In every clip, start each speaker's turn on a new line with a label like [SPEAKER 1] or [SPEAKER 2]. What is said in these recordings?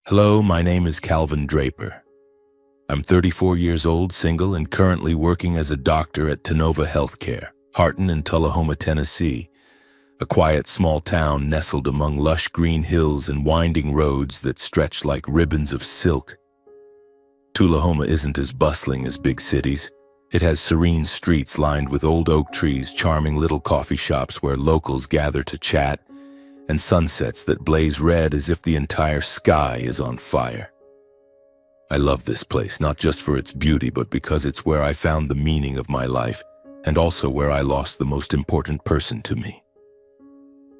[SPEAKER 1] Hello, my name is Calvin Draper. I'm 34 years old, single, and currently working as a doctor at Tenova Healthcare, Harton in Tullahoma, Tennessee, a quiet small town nestled among lush green hills and winding roads that stretch like ribbons of silk. Tullahoma isn't as bustling as big cities. It has serene streets lined with old oak trees, charming little coffee shops where locals gather to chat, and sunsets that blaze red as if the entire sky is on fire. I love this place, not just for its beauty, but because it's where I found the meaning of my life, and also where I lost the most important person to me.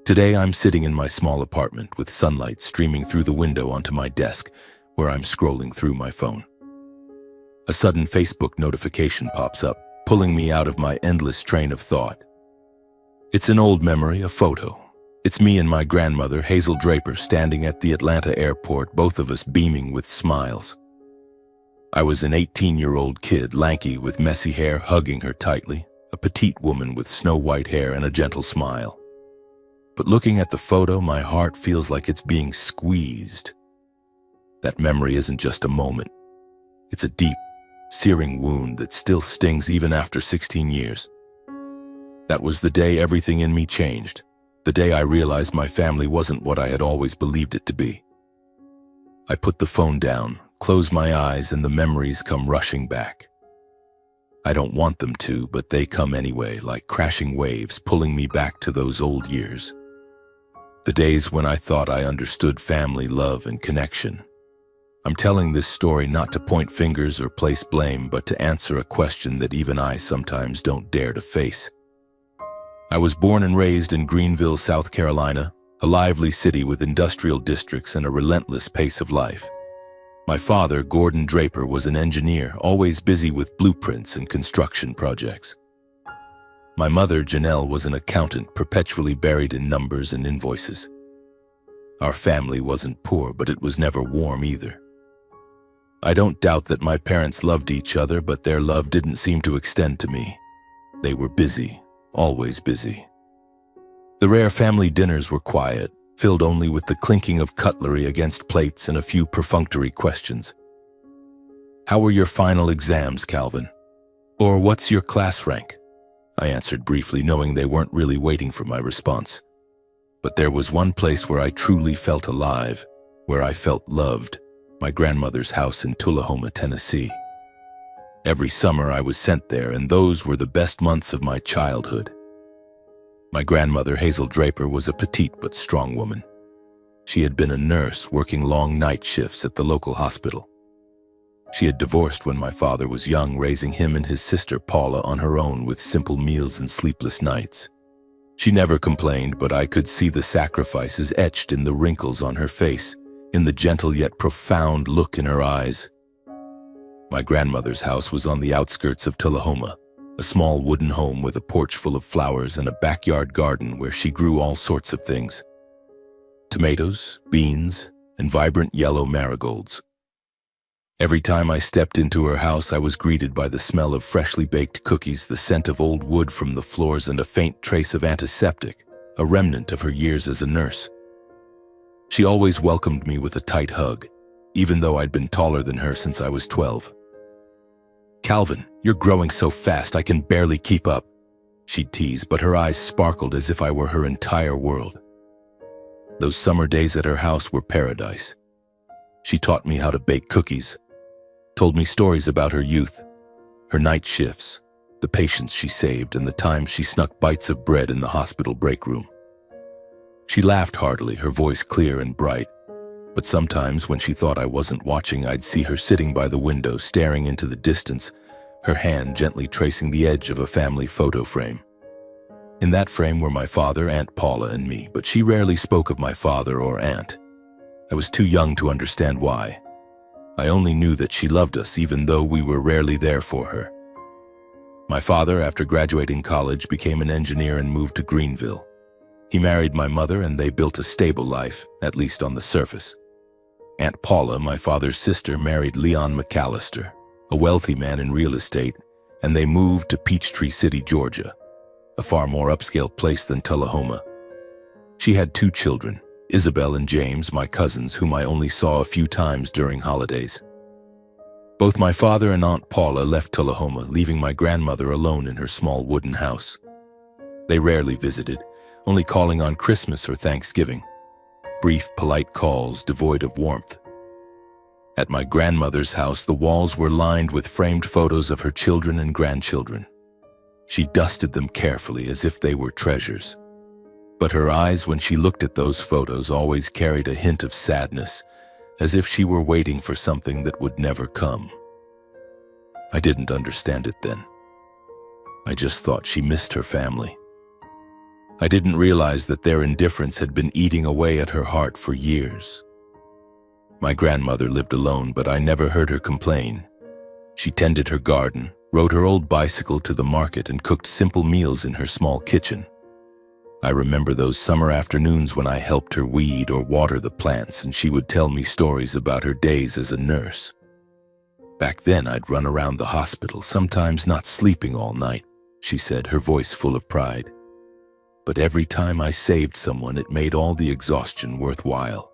[SPEAKER 1] Today I'm sitting in my small apartment with sunlight streaming through the window onto my desk, where I'm scrolling through my phone. A sudden Facebook notification pops up, pulling me out of my endless train of thought. It's an old memory, a photo. It's me and my grandmother, Hazel Draper, standing at the Atlanta airport, both of us beaming with smiles. I was an 18-year-old kid, lanky with messy hair, hugging her tightly, a petite woman with snow-white hair and a gentle smile. But looking at the photo, my heart feels like it's being squeezed. That memory isn't just a moment. It's a deep, searing wound that still stings even after 16 years. That was the day everything in me changed. The day I realized my family wasn't what I had always believed it to be. I put the phone down, close my eyes, and the memories come rushing back. I don't want them to, but they come anyway, like crashing waves pulling me back to those old years. The days when I thought I understood family, love, and connection. I'm telling this story not to point fingers or place blame, but to answer a question that even I sometimes don't dare to face. I was born and raised in Greenville, South Carolina, a lively city with industrial districts and a relentless pace of life. My father, Gordon Draper, was an engineer, always busy with blueprints and construction projects. My mother, Janelle, was an accountant, perpetually buried in numbers and invoices. Our family wasn't poor, but it was never warm either. I don't doubt that my parents loved each other, but their love didn't seem to extend to me. They were busy. Always busy. The rare family dinners were quiet, filled only with the clinking of cutlery against plates and a few perfunctory questions. "How were your final exams, Calvin?" Or "What's your class rank?" I answered briefly, knowing they weren't really waiting for my response. But there was one place where I truly felt alive, where I felt loved, my grandmother's house in Tullahoma, Tennessee. Every summer I was sent there, and those were the best months of my childhood. My grandmother, Hazel Draper, was a petite but strong woman. She had been a nurse working long night shifts at the local hospital. She had divorced when my father was young, raising him and his sister Paula on her own with simple meals and sleepless nights. She never complained, but I could see the sacrifices etched in the wrinkles on her face, in the gentle yet profound look in her eyes. My grandmother's house was on the outskirts of Tullahoma, a small wooden home with a porch full of flowers and a backyard garden where she grew all sorts of things. Tomatoes, beans, and vibrant yellow marigolds. Every time I stepped into her house, I was greeted by the smell of freshly baked cookies, the scent of old wood from the floors, and a faint trace of antiseptic, a remnant of her years as a nurse. She always welcomed me with a tight hug, even though I'd been taller than her since I was 12. "Calvin, you're growing so fast I can barely keep up," she'd tease, but her eyes sparkled as if I were her entire world. Those summer days at her house were paradise. She taught me how to bake cookies, told me stories about her youth, her night shifts, the patients she saved, and the times she snuck bites of bread in the hospital break room. She laughed heartily, her voice clear and bright. But sometimes when she thought I wasn't watching, I'd see her sitting by the window, staring into the distance, her hand gently tracing the edge of a family photo frame. In that frame were my father, Aunt Paula, and me, but she rarely spoke of my father or aunt. I was too young to understand why. I only knew that she loved us, even though we were rarely there for her. My father, after graduating college, became an engineer and moved to Greenville. He married my mother, and they built a stable life, at least on the surface. Aunt Paula, my father's sister, married Leon McAllister, a wealthy man in real estate, and they moved to Peachtree City, Georgia, a far more upscale place than Tullahoma. She had 2 children, Isabel and James, my cousins, whom I only saw a few times during holidays. Both my father and Aunt Paula left Tullahoma, leaving my grandmother alone in her small wooden house. They rarely visited, only calling on Christmas or Thanksgiving. Brief, polite calls devoid of warmth. At my grandmother's house, the walls were lined with framed photos of her children and grandchildren. She dusted them carefully as if they were treasures. But her eyes, when she looked at those photos, always carried a hint of sadness, as if she were waiting for something that would never come. I didn't understand it then. I just thought she missed her family. I didn't realize that their indifference had been eating away at her heart for years. My grandmother lived alone, but I never heard her complain. She tended her garden, rode her old bicycle to the market, and cooked simple meals in her small kitchen. I remember those summer afternoons when I helped her weed or water the plants, and she would tell me stories about her days as a nurse. Back then, I'd run around the hospital, sometimes not sleeping all night, she said, her voice full of pride. But every time I saved someone, it made all the exhaustion worthwhile.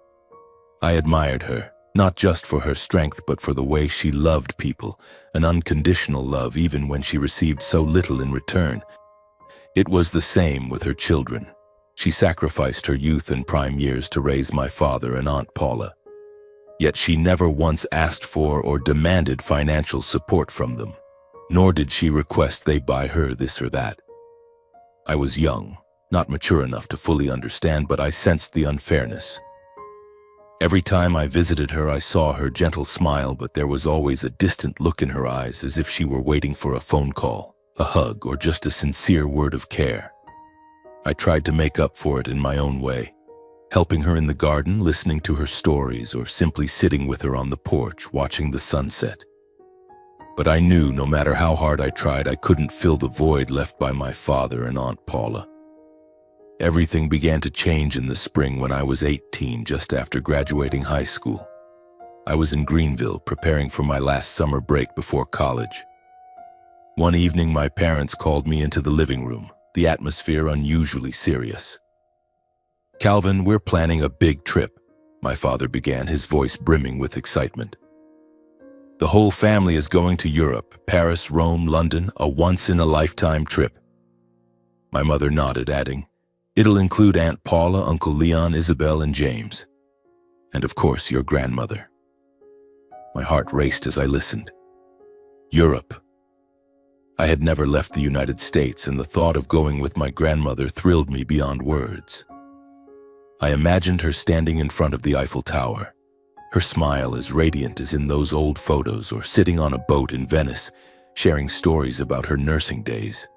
[SPEAKER 1] I admired her, not just for her strength, but for the way she loved people, an unconditional love even when she received so little in return. It was the same with her children. She sacrificed her youth and prime years to raise my father and Aunt Paula. Yet she never once asked for or demanded financial support from them, nor did she request they buy her this or that. I was young, not mature enough to fully understand, but I sensed the unfairness. Every time I visited her, I saw her gentle smile, but there was always a distant look in her eyes, as if she were waiting for a phone call, a hug, or just a sincere word of care. I tried to make up for it in my own way, helping her in the garden, listening to her stories, or simply sitting with her on the porch, watching the sunset. But I knew no matter how hard I tried, I couldn't fill the void left by my father and Aunt Paula. Everything began to change in the spring when I was 18, just after graduating high school. I was in Greenville, preparing for my last summer break before college. One evening, my parents called me into the living room, the atmosphere unusually serious. "Calvin, we're planning a big trip," my father began, his voice brimming with excitement. "The whole family is going to Europe, Paris, Rome, London, a once-in-a-lifetime trip." My mother nodded, adding, "It'll include Aunt Paula, Uncle Leon, Isabel, and James. And of course, your grandmother." My heart raced as I listened. Europe. I had never left the United States, and the thought of going with my grandmother thrilled me beyond words. I imagined her standing in front of the Eiffel Tower, her smile as radiant as in those old photos, or sitting on a boat in Venice, sharing stories about her nursing days.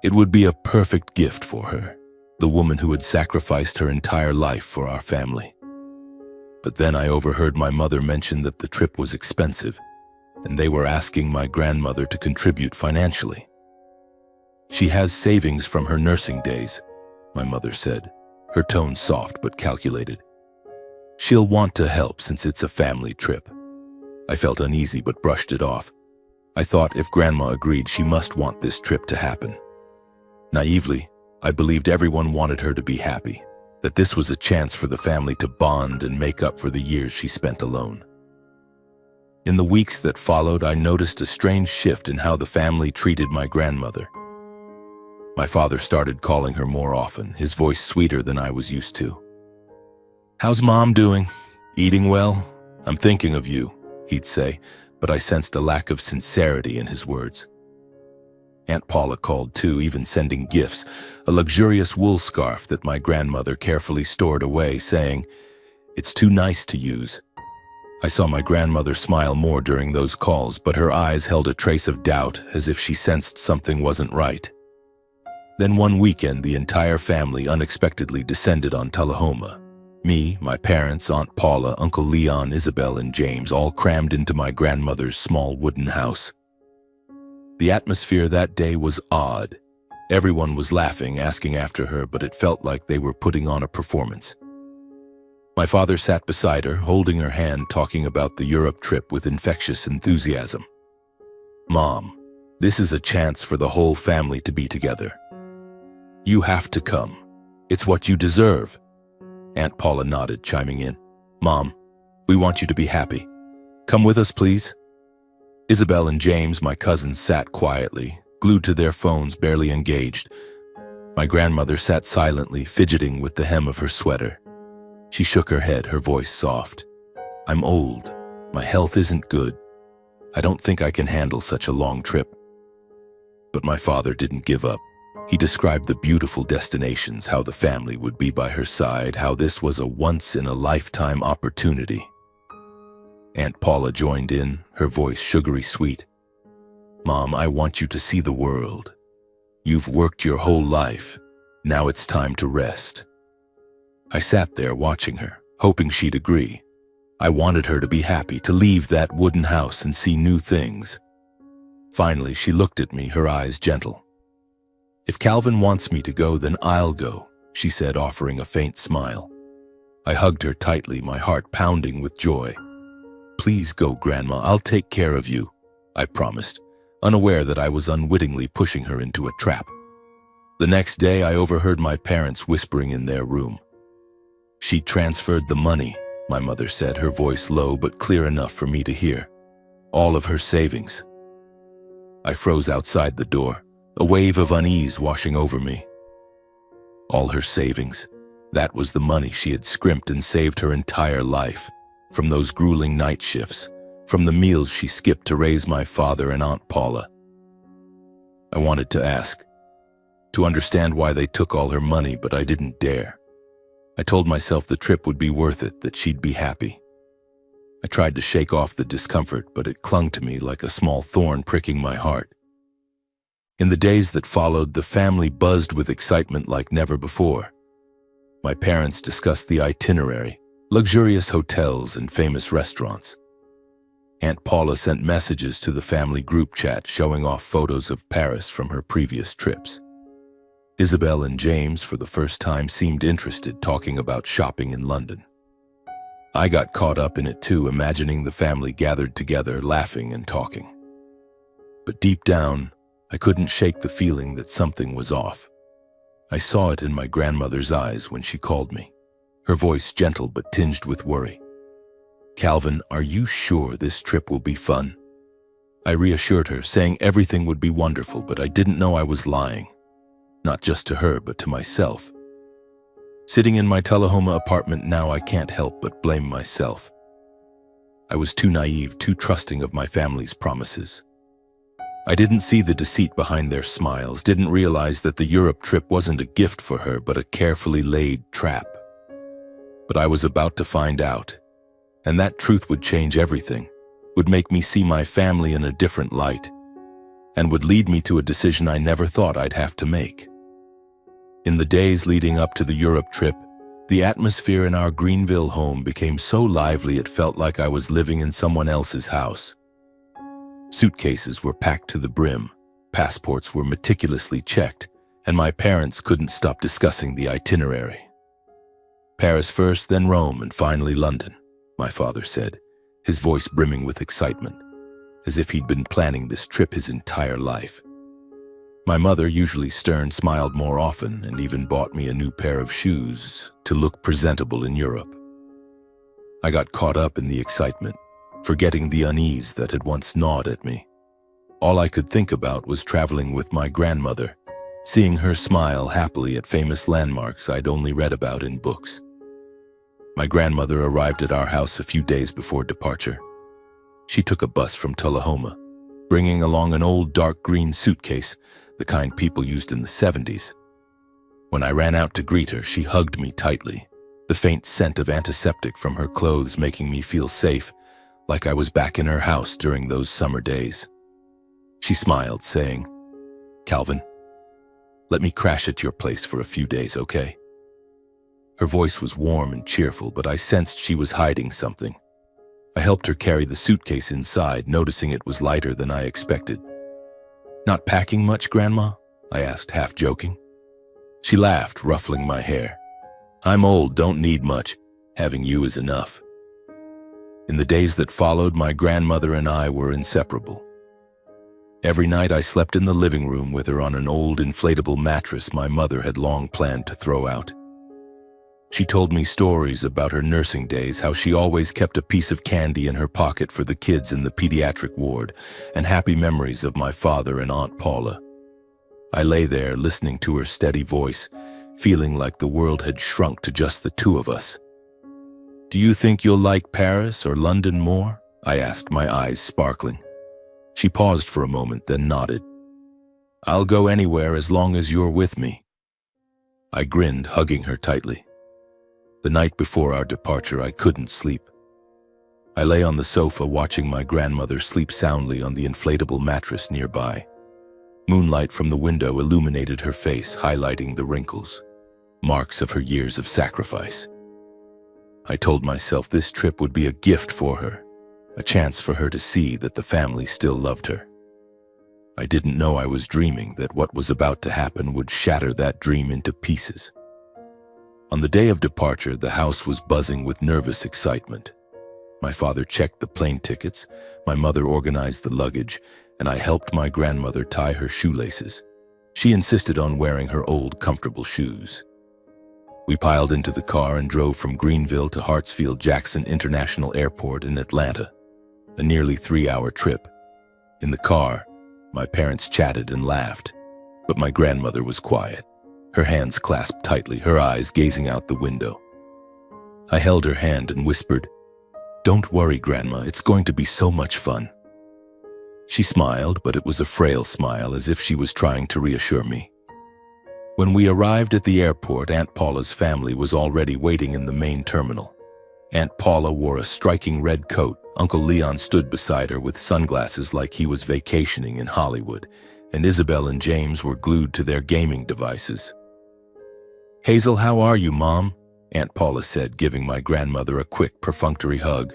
[SPEAKER 1] It would be a perfect gift for her, the woman who had sacrificed her entire life for our family. But then I overheard my mother mention that the trip was expensive, and they were asking my grandmother to contribute financially. "She has savings from her nursing days," my mother said, her tone soft but calculated. "She'll want to help since it's a family trip." I felt uneasy but brushed it off. I thought if Grandma agreed, she must want this trip to happen. Naively, I believed everyone wanted her to be happy, that this was a chance for the family to bond and make up for the years she spent alone. In the weeks that followed, I noticed a strange shift in how the family treated my grandmother. My father started calling her more often, his voice sweeter than I was used to. "How's Mom doing? Eating well? I'm thinking of you," he'd say, but I sensed a lack of sincerity in his words. Aunt Paula called too, even sending gifts, a luxurious wool scarf that my grandmother carefully stored away, saying, "It's too nice to use." I saw my grandmother smile more during those calls, but her eyes held a trace of doubt, as if she sensed something wasn't right. Then one weekend, the entire family unexpectedly descended on Tullahoma. Me, my parents, Aunt Paula, Uncle Leon, Isabel, and James all crammed into my grandmother's small wooden house. The atmosphere that day was odd. Everyone was laughing, asking after her, but it felt like they were putting on a performance. My father sat beside her, holding her hand, talking about the Europe trip with infectious enthusiasm. "Mom, this is a chance for the whole family to be together. You have to come. It's what you deserve." Aunt Paula nodded, chiming in. Mom, we want you to be happy. Come with us, please. Isabel and James, my cousins, sat quietly, glued to their phones, barely engaged. My grandmother sat silently, fidgeting with the hem of her sweater. She shook her head, her voice soft. I'm old. My health isn't good. I don't think I can handle such a long trip. But my father didn't give up. He described the beautiful destinations, how the family would be by her side, how this was a once-in-a-lifetime opportunity. Aunt Paula joined in, her voice sugary sweet. Mom, I want you to see the world. You've worked your whole life. Now it's time to rest. I sat there watching her, hoping she'd agree. I wanted her to be happy, to leave that wooden house and see new things. Finally, she looked at me, her eyes gentle. If Calvin wants me to go, then I'll go, she said, offering a faint smile. I hugged her tightly, my heart pounding with joy. Please go, Grandma, I'll take care of you, I promised, unaware that I was unwittingly pushing her into a trap. The next day, I overheard my parents whispering in their room. She transferred the money, my mother said, her voice low but clear enough for me to hear. All of her savings. I froze outside the door, a wave of unease washing over me. All her savings. That was the money she had scrimped and saved her entire life, from those grueling night shifts, from the meals she skipped to raise my father and Aunt Paula. I wanted to ask, to understand why they took all her money, but I didn't dare. I told myself the trip would be worth it, that she'd be happy. I tried to shake off the discomfort, but it clung to me like a small thorn pricking my heart. In the days that followed, the family buzzed with excitement like never before. My parents discussed the itinerary, luxurious hotels and famous restaurants. Aunt Paula sent messages to the family group chat showing off photos of Paris from her previous trips. Isabel and James, for the first time, seemed interested, talking about shopping in London. I got caught up in it too, imagining the family gathered together, laughing and talking. But deep down, I couldn't shake the feeling that something was off. I saw it in my grandmother's eyes when she called me, her voice gentle but tinged with worry. Calvin, are you sure this trip will be fun? I reassured her, saying everything would be wonderful, but I didn't know I was lying. Not just to her, but to myself. Sitting in my Tullahoma apartment now, I can't help but blame myself. I was too naive, too trusting of my family's promises. I didn't see the deceit behind their smiles, didn't realize that the Europe trip wasn't a gift for her, but a carefully laid trap. But I was about to find out, and that truth would change everything, would make me see my family in a different light, and would lead me to a decision I never thought I'd have to make. In the days leading up to the Europe trip, the atmosphere in our Greenville home became so lively it felt like I was living in someone else's house. Suitcases were packed to the brim, passports were meticulously checked, and my parents couldn't stop discussing the itinerary. Paris first, then Rome, and finally London, my father said, his voice brimming with excitement, as if he'd been planning this trip his entire life. My mother, usually stern, smiled more often and even bought me a new pair of shoes to look presentable in Europe. I got caught up in the excitement, forgetting the unease that had once gnawed at me. All I could think about was traveling with my grandmother, seeing her smile happily at famous landmarks I'd only read about in books. My grandmother arrived at our house a few days before departure. She took a bus from Tullahoma, bringing along an old dark green suitcase, the kind people used in the 70s. When I ran out to greet her, she hugged me tightly, the faint scent of antiseptic from her clothes making me feel safe, like I was back in her house during those summer days. She smiled, saying, Calvin, let me crash at your place for a few days, okay? Her voice was warm and cheerful, but I sensed she was hiding something. I helped her carry the suitcase inside, noticing it was lighter than I expected. Not packing much, Grandma? I asked, half joking. She laughed, ruffling my hair. I'm old, don't need much. Having you is enough. In the days that followed, my grandmother and I were inseparable. Every night I slept in the living room with her on an old inflatable mattress my mother had long planned to throw out. She told me stories about her nursing days, how she always kept a piece of candy in her pocket for the kids in the pediatric ward, and happy memories of my father and Aunt Paula. I lay there listening to her steady voice, feeling like the world had shrunk to just the two of us. "Do you think you'll like Paris or London more?" I asked, my eyes sparkling. She paused for a moment, then nodded. "I'll go anywhere as long as you're with me." I grinned, hugging her tightly. The night before our departure, I couldn't sleep. I lay on the sofa watching my grandmother sleep soundly on the inflatable mattress nearby. Moonlight from the window illuminated her face, highlighting the wrinkles, marks of her years of sacrifice. I told myself this trip would be a gift for her, a chance for her to see that the family still loved her. I didn't know I was dreaming, that what was about to happen would shatter that dream into pieces. On the day of departure, the house was buzzing with nervous excitement. My father checked the plane tickets, my mother organized the luggage, and I helped my grandmother tie her shoelaces. She insisted on wearing her old, comfortable shoes. We piled into the car and drove from Greenville to Hartsfield-Jackson International Airport in Atlanta, a nearly 3-hour trip. In the car, my parents chatted and laughed, but my grandmother was quiet, her hands clasped tightly, her eyes gazing out the window. I held her hand and whispered, "Don't worry, Grandma, it's going to be so much fun." She smiled, but it was a frail smile, as if she was trying to reassure me. When we arrived at the airport, Aunt Paula's family was already waiting in the main terminal. Aunt Paula wore a striking red coat. Uncle Leon stood beside her with sunglasses like he was vacationing in Hollywood, and Isabel and James were glued to their gaming devices. "Hazel, how are you, Mom?" Aunt Paula said, giving my grandmother a quick, perfunctory hug.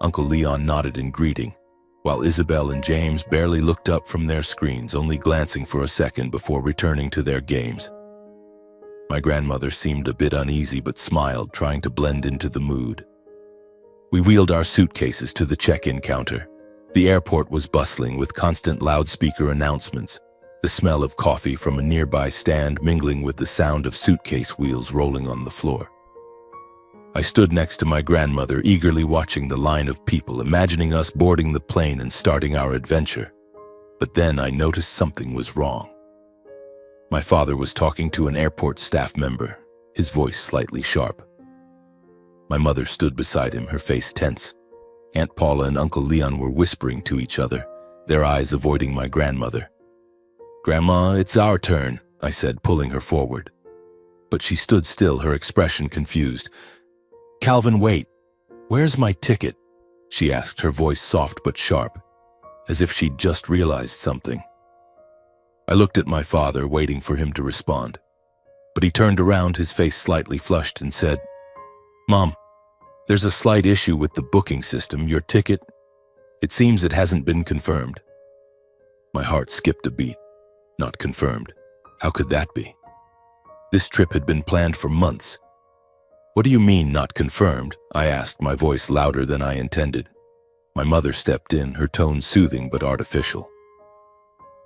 [SPEAKER 1] Uncle Leon nodded in greeting, while Isabel and James barely looked up from their screens, only glancing for a second before returning to their games. My grandmother seemed a bit uneasy but smiled, trying to blend into the mood. We wheeled our suitcases to the check-in counter. The airport was bustling with constant loudspeaker announcements, the smell of coffee from a nearby stand mingling with the sound of suitcase wheels rolling on the floor. I stood next to my grandmother, eagerly watching the line of people, imagining us boarding the plane and starting our adventure. But then I noticed something was wrong. My father was talking to an airport staff member, his voice slightly sharp. My mother stood beside him, her face tense. Aunt Paula and Uncle Leon were whispering to each other, their eyes avoiding my grandmother. "Grandma, it's our turn," I said, pulling her forward. But she stood still, her expression confused. "Calvin, wait. Where's my ticket?" she asked, her voice soft but sharp, as if she'd just realized something. I looked at my father, waiting for him to respond. But he turned around, his face slightly flushed, and said, "Mom, there's a slight issue with the booking system. Your ticket, it seems it hasn't been confirmed." My heart skipped a beat. Not confirmed. How could that be? This trip had been planned for months. "What do you mean, not confirmed?" I asked, my voice louder than I intended. My mother stepped in, her tone soothing but artificial.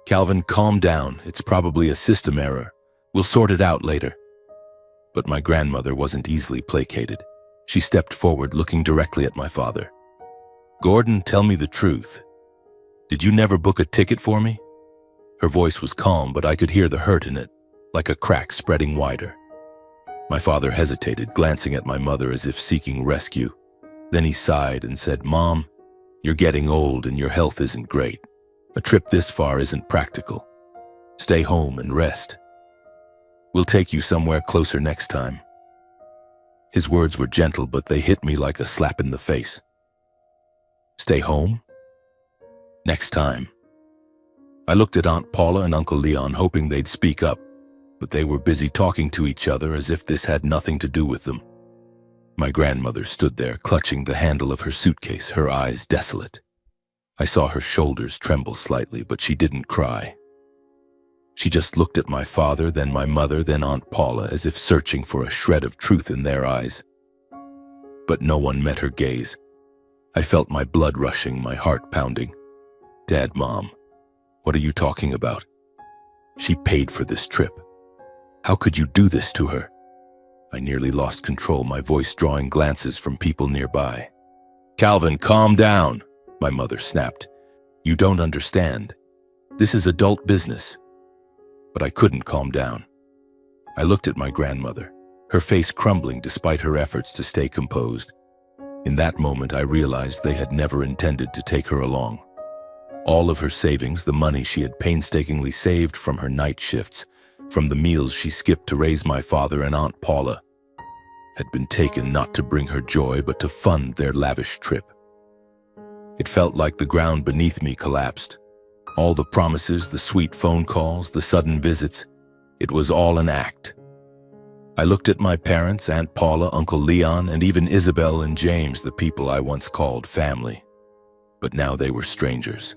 [SPEAKER 1] "Calvin, calm down. It's probably a system error. We'll sort it out later." But my grandmother wasn't easily placated. She stepped forward, looking directly at my father. "Gordon, tell me the truth. Did you never book a ticket for me?" Her voice was calm, but I could hear the hurt in it, like a crack spreading wider. My father hesitated, glancing at my mother as if seeking rescue. Then he sighed and said, "Mom, you're getting old and your health isn't great. A trip this far isn't practical. Stay home and rest. We'll take you somewhere closer next time." His words were gentle, but they hit me like a slap in the face. Stay home? Next time. I looked at Aunt Paula and Uncle Leon, hoping they'd speak up, but they were busy talking to each other as if this had nothing to do with them. My grandmother stood there, clutching the handle of her suitcase, her eyes desolate. I saw her shoulders tremble slightly, but she didn't cry. She just looked at my father, then my mother, then Aunt Paula, as if searching for a shred of truth in their eyes. But no one met her gaze. I felt my blood rushing, my heart pounding. "Dad, Mom, what are you talking about? She paid for this trip. How could you do this to her?" I nearly lost control, my voice drawing glances from people nearby. "Calvin, calm down," my mother snapped. "You don't understand. This is adult business." But I couldn't calm down. I looked at my grandmother, her face crumbling despite her efforts to stay composed. In that moment, I realized they had never intended to take her along. All of her savings, the money she had painstakingly saved from her night shifts, from the meals she skipped to raise my father and Aunt Paula, had been taken not to bring her joy but to fund their lavish trip. It felt like the ground beneath me collapsed. All the promises, the sweet phone calls, the sudden visits, it was all an act. I looked at my parents, Aunt Paula, Uncle Leon, and even Isabel and James, the people I once called family. But now they were strangers,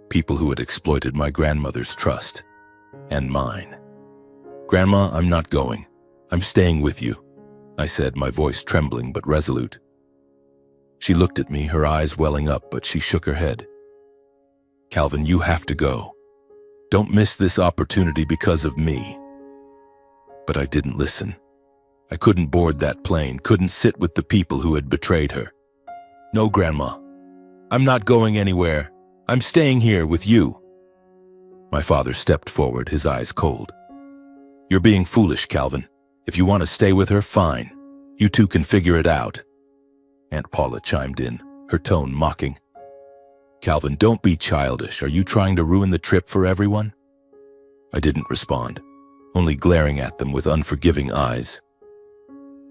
[SPEAKER 1] people who had exploited my grandmother's trust, and mine. "Grandma, I'm not going. I'm staying with you," I said, my voice trembling but resolute. She looked at me, her eyes welling up, but she shook her head. "Calvin, you have to go. Don't miss this opportunity because of me." But I didn't listen. I couldn't board that plane, couldn't sit with the people who had betrayed her. "No, Grandma. I'm not going anywhere. I'm staying here with you." My father stepped forward, his eyes cold. "You're being foolish, Calvin. If you want to stay with her, fine. You two can figure it out." Aunt Paula chimed in, her tone mocking. "Calvin, don't be childish. Are you trying to ruin the trip for everyone?" I didn't respond, only glaring at them with unforgiving eyes.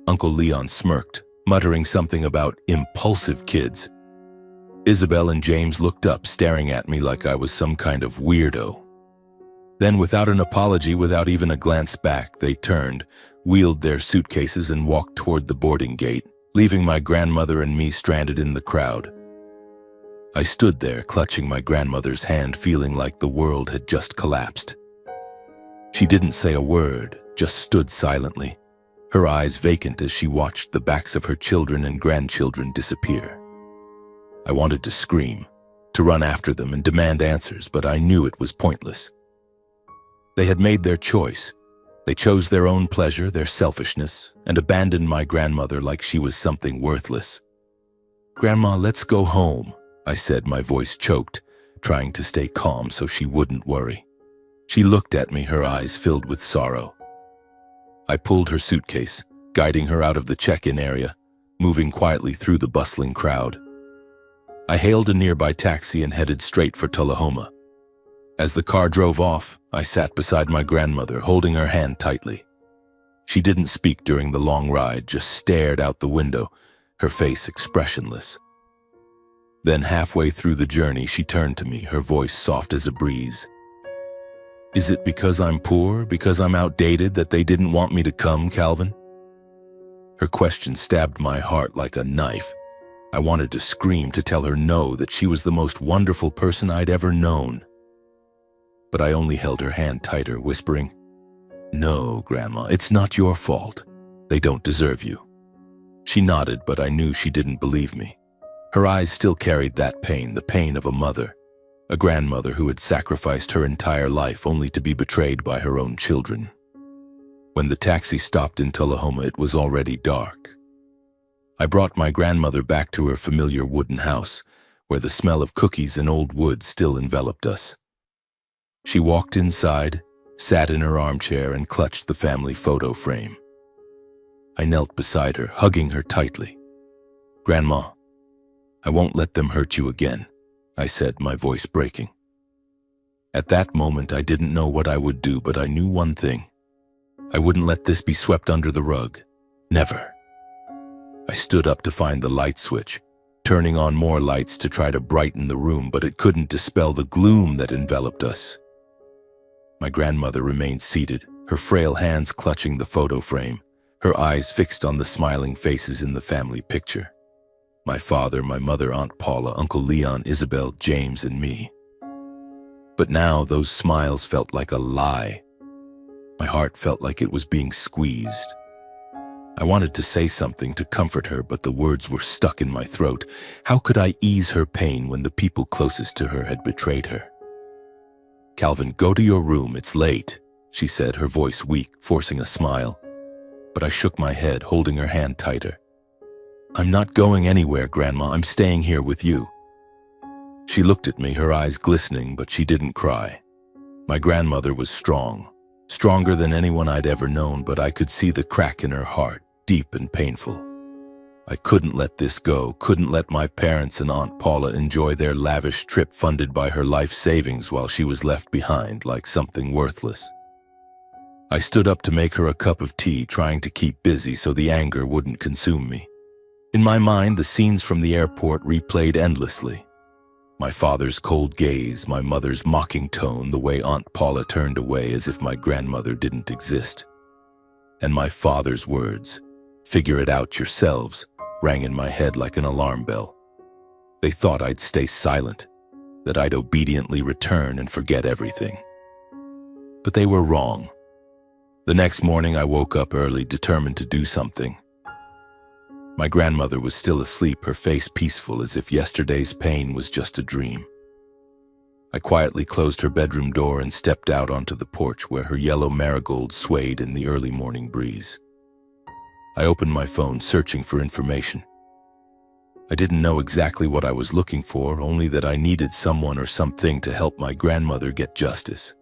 [SPEAKER 1] Uncle Leon smirked, muttering something about impulsive kids. Isabel and James looked up, staring at me like I was some kind of weirdo. Then, without an apology, without even a glance back, they turned, wheeled their suitcases, and walked toward the boarding gate, leaving my grandmother and me stranded in the crowd. I stood there, clutching my grandmother's hand, feeling like the world had just collapsed. She didn't say a word, just stood silently, her eyes vacant as she watched the backs of her children and grandchildren disappear. I wanted to scream, to run after them and demand answers, but I knew it was pointless. They had made their choice. They chose their own pleasure, their selfishness, and abandoned my grandmother like she was something worthless. "Grandma, let's go home," I said, my voice choked, trying to stay calm so she wouldn't worry. She looked at me, her eyes filled with sorrow. I pulled her suitcase, guiding her out of the check-in area, moving quietly through the bustling crowd. I hailed a nearby taxi and headed straight for Tullahoma. As the car drove off, I sat beside my grandmother, holding her hand tightly. She didn't speak during the long ride, just stared out the window, her face expressionless. Then halfway through the journey, she turned to me, her voice soft as a breeze. "Is it because I'm poor, because I'm outdated, that they didn't want me to come, Calvin?" Her question stabbed my heart like a knife. I wanted to scream, to tell her no, that she was the most wonderful person I'd ever known. But I only held her hand tighter, whispering, "No, Grandma, it's not your fault. They don't deserve you." She nodded, but I knew she didn't believe me. Her eyes still carried that pain, the pain of a mother, a grandmother who had sacrificed her entire life only to be betrayed by her own children. When the taxi stopped in Tullahoma, it was already dark. I brought my grandmother back to her familiar wooden house, where the smell of cookies and old wood still enveloped us. She walked inside, sat in her armchair, and clutched the family photo frame. I knelt beside her, hugging her tightly. "Grandma, I won't let them hurt you again," I said, my voice breaking. At that moment, I didn't know what I would do, but I knew one thing. I wouldn't let this be swept under the rug. Never. I stood up to find the light switch, turning on more lights to try to brighten the room, but it couldn't dispel the gloom that enveloped us. My grandmother remained seated, her frail hands clutching the photo frame, her eyes fixed on the smiling faces in the family picture. My father, my mother, Aunt Paula, Uncle Leon, Isabel, James, and me. But now those smiles felt like a lie. My heart felt like it was being squeezed. I wanted to say something to comfort her, but the words were stuck in my throat. How could I ease her pain when the people closest to her had betrayed her? "Calvin, go to your room, it's late," she said, her voice weak, forcing a smile. but I shook my head, holding her hand tighter. "I'm not going anywhere, Grandma. I'm staying here with you." She looked at me, her eyes glistening, but she didn't cry. My grandmother was strong, stronger than anyone I'd ever known, but I could see the crack in her heart, deep and painful. I couldn't let this go, couldn't let my parents and Aunt Paula enjoy their lavish trip funded by her life savings while she was left behind like something worthless. I stood up to make her a cup of tea, trying to keep busy so the anger wouldn't consume me. In my mind, the scenes from the airport replayed endlessly. My father's cold gaze, my mother's mocking tone, the way Aunt Paula turned away as if my grandmother didn't exist. And my father's words, "Figure it out yourselves," rang in my head like an alarm bell. They thought I'd stay silent, that I'd obediently return and forget everything. But they were wrong. The next morning I woke up early, determined to do something. My grandmother was still asleep, her face peaceful as if yesterday's pain was just a dream. I quietly closed her bedroom door and stepped out onto the porch where her yellow marigolds swayed in the early morning breeze. I opened my phone, searching for information. I didn't know exactly what I was looking for, only that I needed someone or something to help my grandmother get justice.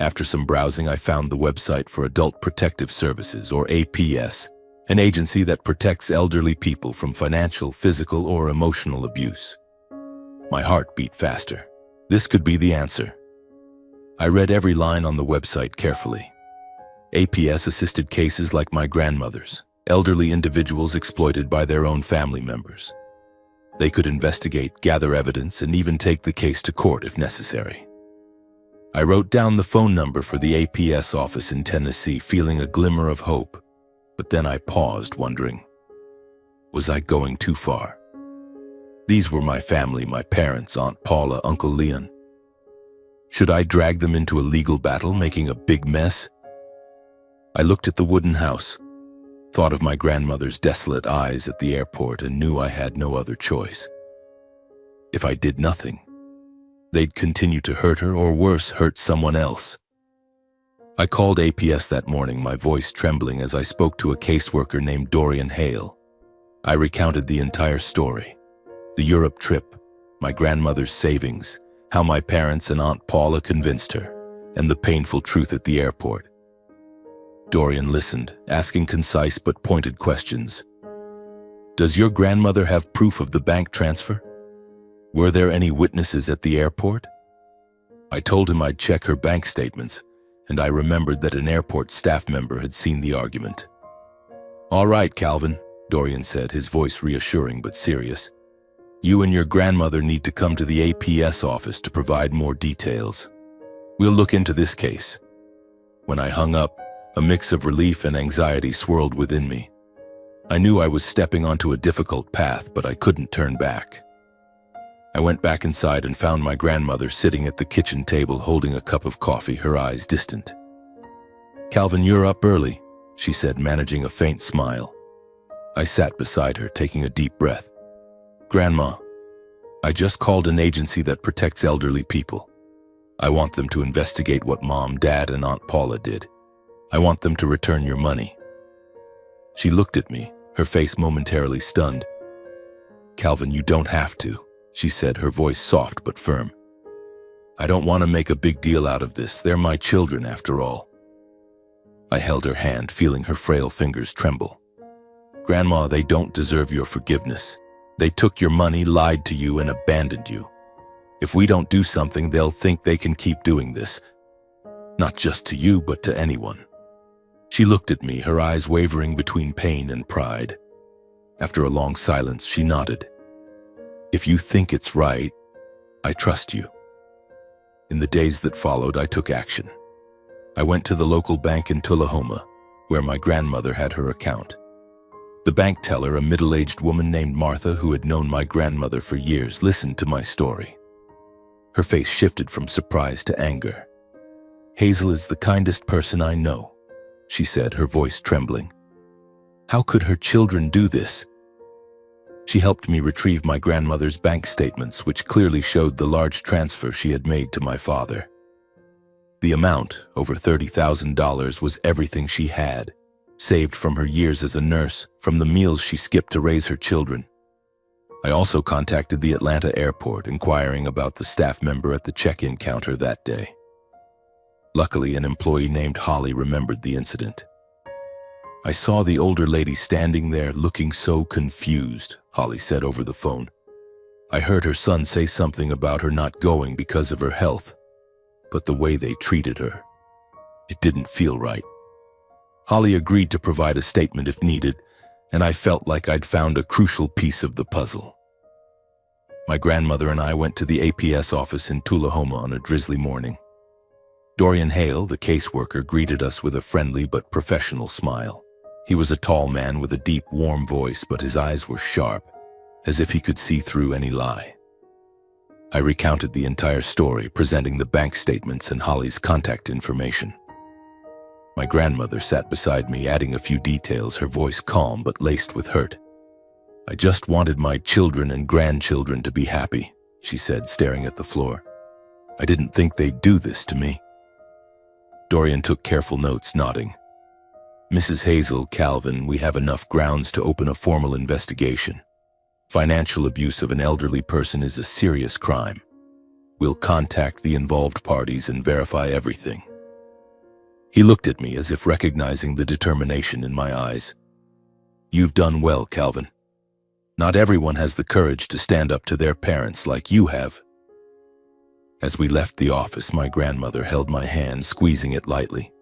[SPEAKER 1] After some browsing, I found the website for Adult Protective Services, or APS, an agency that protects elderly people from financial, physical, or emotional abuse. My heart beat faster. This could be the answer. I read every line on the website carefully. APS assisted cases like my grandmother's, elderly individuals exploited by their own family members. They could investigate, gather evidence, and even take the case to court if necessary. I wrote down the phone number for the APS office in Tennessee, feeling a glimmer of hope. But then I paused, wondering, was I going too far? These were my family, my parents, Aunt Paula, Uncle Leon. Should I drag them into a legal battle, making a big mess? I looked at the wooden house, thought of my grandmother's desolate eyes at the airport, and knew I had no other choice. If I did nothing, they'd continue to hurt her, or worse, hurt someone else. I called APS that morning, my voice trembling as I spoke to a caseworker named Dorian Hale. I recounted the entire story. The Europe trip, my grandmother's savings, how my parents and Aunt Paula convinced her, and the painful truth at the airport. Dorian listened, asking concise but pointed questions. "Does your grandmother have proof of the bank transfer? Were there any witnesses at the airport?" I told him I'd check her bank statements, and I remembered that an airport staff member had seen the argument. "All right, Calvin," Dorian said, his voice reassuring but serious. "You and your grandmother need to come to the APS office to provide more details. We'll look into this case." When I hung up, a mix of relief and anxiety swirled within me. I knew I was stepping onto a difficult path, but I couldn't turn back. I went back inside and found my grandmother sitting at the kitchen table holding a cup of coffee, her eyes distant. "Calvin, you're up early," she said, managing a faint smile. I sat beside her, taking a deep breath. "Grandma, I just called an agency that protects elderly people. I want them to investigate what Mom, Dad, and Aunt Paula did. I want them to return your money." She looked at me, her face momentarily stunned. "Calvin, you don't have to," she said, her voice soft but firm. "I don't want to make a big deal out of this. They're my children, after all." I held her hand, feeling her frail fingers tremble. "Grandma, they don't deserve your forgiveness. They took your money, lied to you, and abandoned you. If we don't do something, they'll think they can keep doing this. Not just to you, but to anyone." She looked at me, her eyes wavering between pain and pride. After a long silence, she nodded. "If you think it's right, I trust you." In the days that followed, I took action. I went to the local bank in Tullahoma, where my grandmother had her account. The bank teller, a middle-aged woman named Martha who had known my grandmother for years, listened to my story. Her face shifted from surprise to anger. "Hazel is the kindest person I know," she said, her voice trembling. "How could her children do this?" She helped me retrieve my grandmother's bank statements, which clearly showed the large transfer she had made to my father. The amount, over $30,000, was everything she had. saved from her years as a nurse, from the meals she skipped to raise her children. I also contacted the Atlanta airport, inquiring about the staff member at the check-in counter that day. Luckily, an employee named Holly remembered the incident. "I saw the older lady standing there looking so confused," Holly said over the phone. "I heard her son say something about her not going because of her health, but the way they treated her, it didn't feel right." Holly agreed to provide a statement if needed, and I felt like I'd found a crucial piece of the puzzle. My grandmother and I went to the APS office in Tullahoma on a drizzly morning. Dorian Hale, the caseworker, greeted us with a friendly but professional smile. He was a tall man with a deep, warm voice, but his eyes were sharp, as if he could see through any lie. I recounted the entire story, presenting the bank statements and Holly's contact information. My grandmother sat beside me, adding a few details, her voice calm but laced with hurt. "I just wanted my children and grandchildren to be happy," she said, staring at the floor. "I didn't think they'd do this to me." Dorian took careful notes, nodding. "Mrs. Hazel, Calvin, we have enough grounds to open a formal investigation. Financial abuse of an elderly person is a serious crime. We'll contact the involved parties and verify everything." He looked at me as if recognizing the determination in my eyes. "You've done well, Calvin. Not everyone has the courage to stand up to their parents like you have." As we left the office, my grandmother held my hand, squeezing it lightly.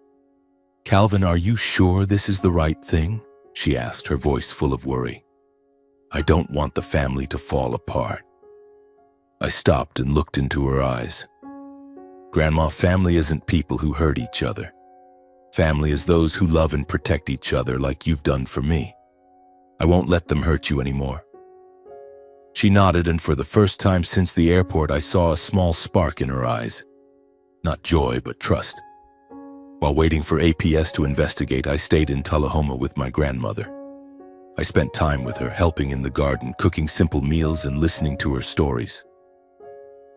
[SPEAKER 1] "Calvin, are you sure this is the right thing?" she asked, her voice full of worry. "I don't want the family to fall apart." I stopped and looked into her eyes. "Grandma, family isn't people who hurt each other. Family is those who love and protect each other like you've done for me. I won't let them hurt you anymore." She nodded, and for the first time since the airport, I saw a small spark in her eyes. Not joy, but trust. While waiting for APS to investigate, I stayed in Tullahoma with my grandmother. I spent time with her, helping in the garden, cooking simple meals and listening to her stories.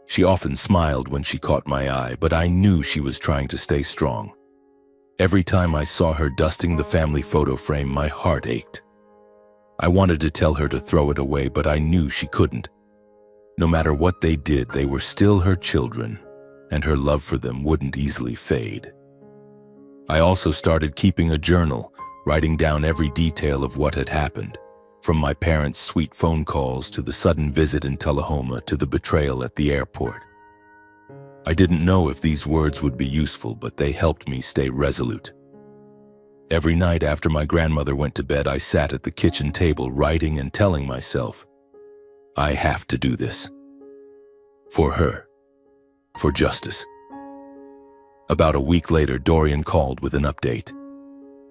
[SPEAKER 1] She often smiled when she caught my eye, but I knew she was trying to stay strong. Every time I saw her dusting the family photo frame, my heart ached. I wanted to tell her to throw it away, but I knew she couldn't. No matter what they did, they were still her children, and her love for them wouldn't easily fade. I also started keeping a journal, writing down every detail of what had happened, from my parents' sweet phone calls to the sudden visit in Tullahoma to the betrayal at the airport. I didn't know if these words would be useful, but they helped me stay resolute. Every night after my grandmother went to bed, I sat at the kitchen table writing and telling myself, I have to do this. For her. For justice. About a week later, Dorian called with an update.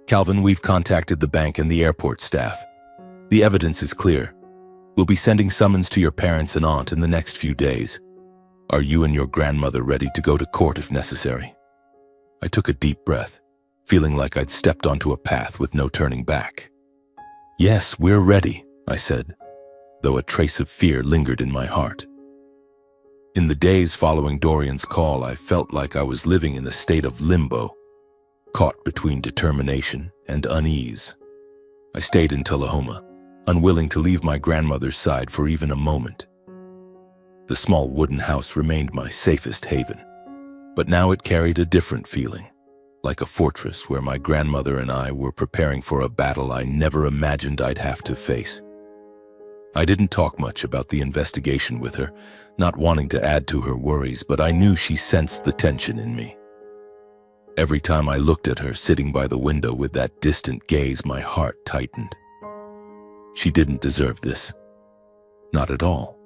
[SPEAKER 1] "Calvin, we've contacted the bank and the airport staff. The evidence is clear. We'll be sending summons to your parents and aunt in the next few days. Are you and your grandmother ready to go to court if necessary?" I took a deep breath, feeling like I'd stepped onto a path with no turning back. "Yes, we're ready," I said, though a trace of fear lingered in my heart. In the days following Dorian's call, I felt like I was living in a state of limbo, caught between determination and unease. I stayed in Tullahoma, unwilling to leave my grandmother's side for even a moment. The small wooden house remained my safest haven, but now it carried a different feeling, like a fortress where my grandmother and I were preparing for a battle I never imagined I'd have to face. I didn't talk much about the investigation with her, not wanting to add to her worries, but I knew she sensed the tension in me. Every time I looked at her sitting by the window with that distant gaze, my heart tightened. She didn't deserve this. Not at all.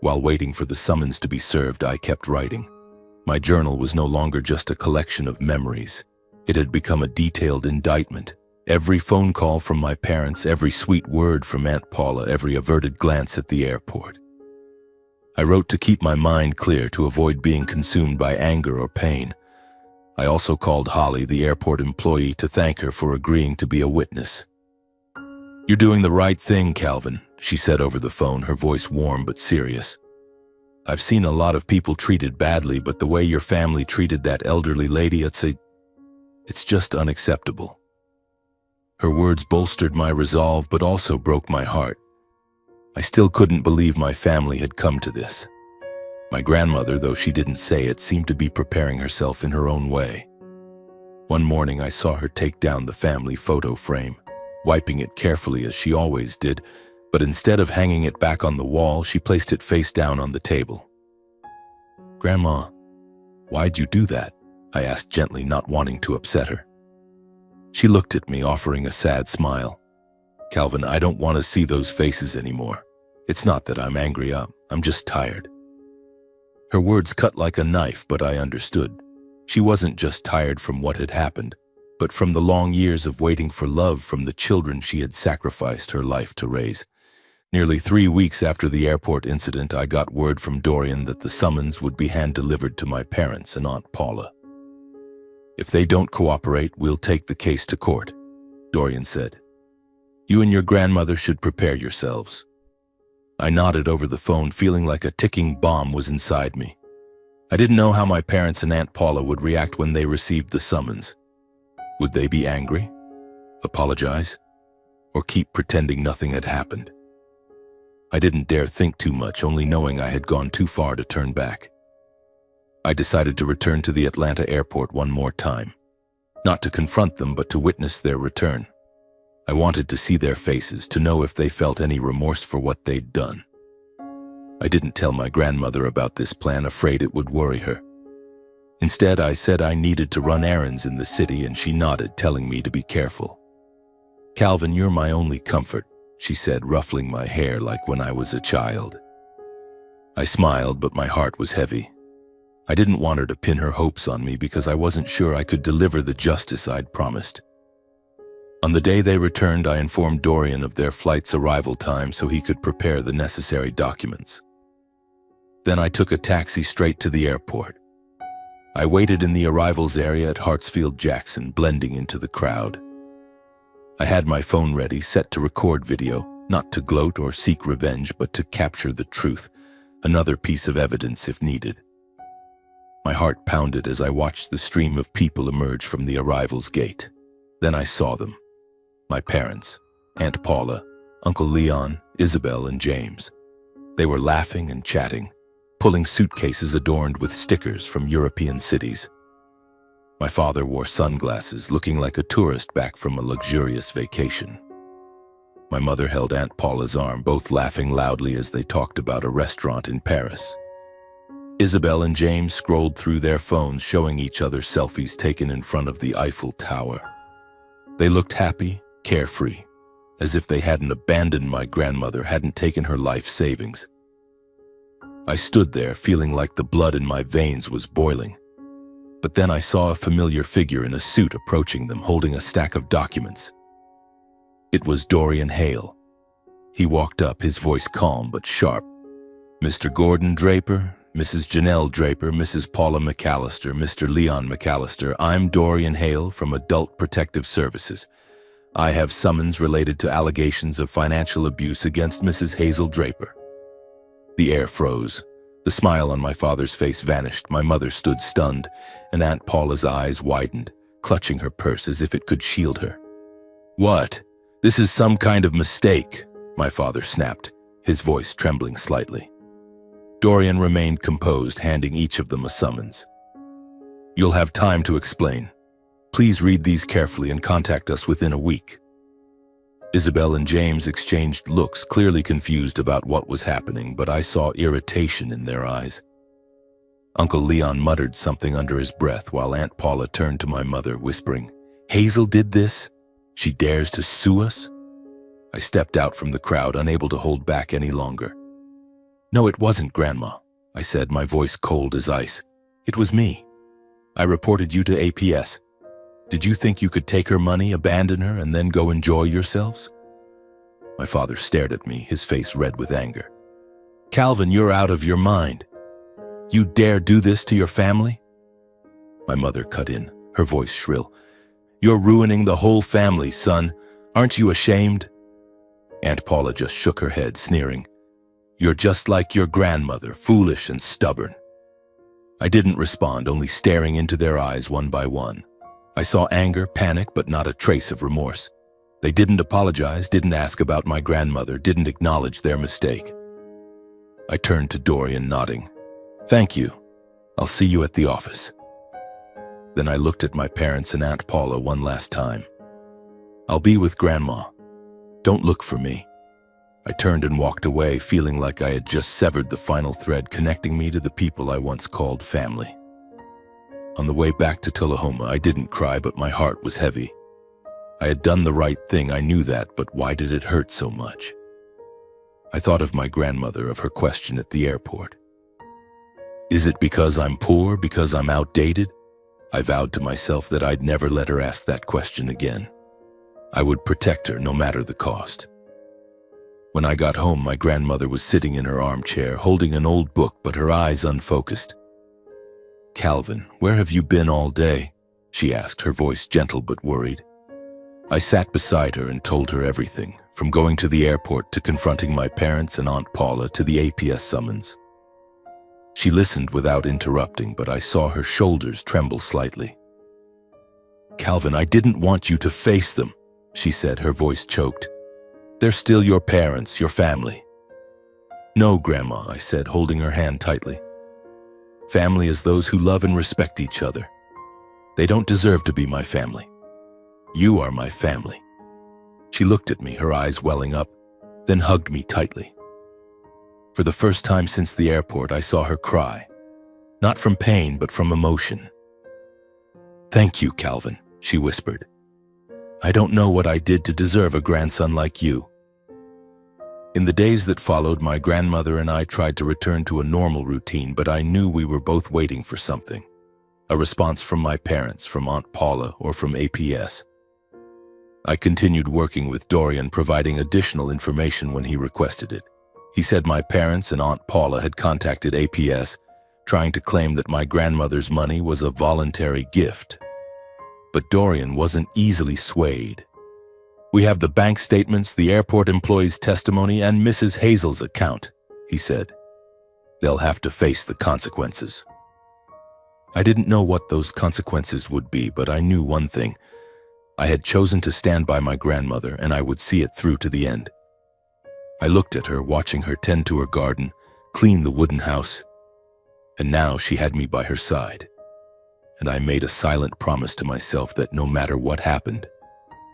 [SPEAKER 1] While waiting for the summons to be served, I kept writing. My journal was no longer just a collection of memories. It had become a detailed indictment. Every phone call from my parents, every sweet word from Aunt Paula, every averted glance at the airport. I wrote to keep my mind clear, to avoid being consumed by anger or pain. I also called Holly, the airport employee, to thank her for agreeing to be a witness. "You're doing the right thing, Calvin," she said over the phone, her voice warm but serious. "I've seen a lot of people treated badly, but the way your family treated that elderly lady, it's just unacceptable. Her words bolstered my resolve but also broke my heart. I still couldn't believe my family had come to this. My grandmother, though she didn't say it, seemed to be preparing herself in her own way. One morning I saw her take down the family photo frame, wiping it carefully as she always did, but instead of hanging it back on the wall, she placed it face down on the table. "Grandma, why'd you do that?" I asked gently, not wanting to upset her. She looked at me, offering a sad smile. "Calvin, I don't want to see those faces anymore. It's not that I'm angry, I'm just tired." Her words cut like a knife, but I understood. She wasn't just tired from what had happened, but from the long years of waiting for love from the children she had sacrificed her life to raise. Nearly 3 weeks after the airport incident, I got word from Dorian that the summons would be hand-delivered to my parents and Aunt Paula. "If they don't cooperate, we'll take the case to court," Dorian said. "You and your grandmother should prepare yourselves." I nodded over the phone, feeling like a ticking bomb was inside me. I didn't know how my parents and Aunt Paula would react when they received the summons. Would they be angry, apologize, or keep pretending nothing had happened? I didn't dare think too much, only knowing I had gone too far to turn back. I decided to return to the Atlanta airport one more time, not to confront them, but to witness their return. I wanted to see their faces, to know if they felt any remorse for what they'd done. I didn't tell my grandmother about this plan, afraid it would worry her. Instead, I said I needed to run errands in the city, and she nodded, telling me to be careful. "Calvin, you're my only comfort," she said, ruffling my hair like when I was a child. I smiled, but my heart was heavy. I didn't want her to pin her hopes on me because I wasn't sure I could deliver the justice I'd promised. On the day they returned, I informed Dorian of their flight's arrival time so he could prepare the necessary documents. Then I took a taxi straight to the airport. I waited in the arrivals area at Hartsfield-Jackson, blending into the crowd. I had my phone ready, set to record video, not to gloat or seek revenge, but to capture the truth, another piece of evidence if needed. My heart pounded as I watched the stream of people emerge from the arrivals gate. Then I saw them. My parents, Aunt Paula, Uncle Leon, Isabel, and James. They were laughing and chatting, pulling suitcases adorned with stickers from European cities. My father wore sunglasses, looking like a tourist back from a luxurious vacation. My mother held Aunt Paula's arm, both laughing loudly as they talked about a restaurant in Paris. Isabel and James scrolled through their phones, showing each other selfies taken in front of the Eiffel Tower. They looked happy, carefree, as if they hadn't abandoned my grandmother, hadn't taken her life savings. I stood there, feeling like the blood in my veins was boiling. But then I saw a familiar figure in a suit approaching them, holding a stack of documents. It was Dorian Hale. He walked up, his voice calm but sharp. "Mr. Gordon Draper, Mrs. Janelle Draper, Mrs. Paula McAllister, Mr. Leon McAllister, I'm Dorian Hale from Adult Protective Services. I have summons related to allegations of financial abuse against Mrs. Hazel Draper." The air froze. The smile on my father's face vanished. My mother stood stunned, and Aunt Paula's eyes widened, clutching her purse as if it could shield her. "What? This is some kind of mistake," my father snapped, his voice trembling slightly. Dorian remained composed, handing each of them a summons. "You'll have time to explain. Please read these carefully and contact us within a week." Isabel and James exchanged looks, clearly confused about what was happening, but I saw irritation in their eyes. Uncle Leon muttered something under his breath while Aunt Paula turned to my mother, whispering, "Hazel did this? She dares to sue us?" I stepped out from the crowd, unable to hold back any longer. "No, it wasn't, Grandma," I said, my voice cold as ice. "It was me. I reported you to APS. Did you think you could take her money, abandon her, and then go enjoy yourselves?" My father stared at me, his face red with anger. "Calvin, you're out of your mind. You dare do this to your family?" My mother cut in, her voice shrill. "You're ruining the whole family, son. Aren't you ashamed?" Aunt Paula just shook her head, sneering. "You're just like your grandmother, foolish and stubborn." I didn't respond, only staring into their eyes one by one. I saw anger, panic, but not a trace of remorse. They didn't apologize, didn't ask about my grandmother, didn't acknowledge their mistake. I turned to Dorian, nodding. Thank you. I'll see you at the office. Then I looked at my parents and Aunt Paula one last time. I'll be with Grandma. Don't look for me. I turned and walked away, feeling like I had just severed the final thread connecting me to the people I once called family. On the way back to Tullahoma, I didn't cry, but my heart was heavy. I had done the right thing, I knew that, but why did it hurt so much? I thought of my grandmother, of her question at the airport. Is it because I'm poor, because I'm outdated? I vowed to myself that I'd never let her ask that question again. I would protect her no matter the cost. When I got home, my grandmother was sitting in her armchair, holding an old book, but her eyes unfocused. Calvin, where have you been all day? She asked, her voice gentle but worried. I sat beside her and told her everything, from going to the airport to confronting my parents and Aunt Paula to the APS summons. She listened without interrupting, but I saw her shoulders tremble slightly. Calvin, I didn't want you to face them, she said, her voice choked. They're still your parents, your family. No, Grandma, I said, holding her hand tightly. Family is those who love and respect each other. They don't deserve to be my family. You are my family. She looked at me, her eyes welling up, then hugged me tightly. For the first time since the airport, I saw her cry. Not from pain, but from emotion. Thank you, Calvin, she whispered. I don't know what I did to deserve a grandson like you. In the days that followed, my grandmother and I tried to return to a normal routine, but I knew we were both waiting for something. A response from my parents, from Aunt Paula, or from APS. I continued working with Dorian, providing additional information when he requested it. He said my parents and Aunt Paula had contacted APS, trying to claim that my grandmother's money was a voluntary gift. But Dorian wasn't easily swayed. We have the bank statements, the airport employee's testimony, and Mrs. Hazel's account, he said. They'll have to face the consequences. I didn't know what those consequences would be, but I knew one thing. I had chosen to stand by my grandmother, and I would see it through to the end. I looked at her, watching her tend to her garden, clean the wooden house, and now she had me by her side. And I made a silent promise to myself that no matter what happened,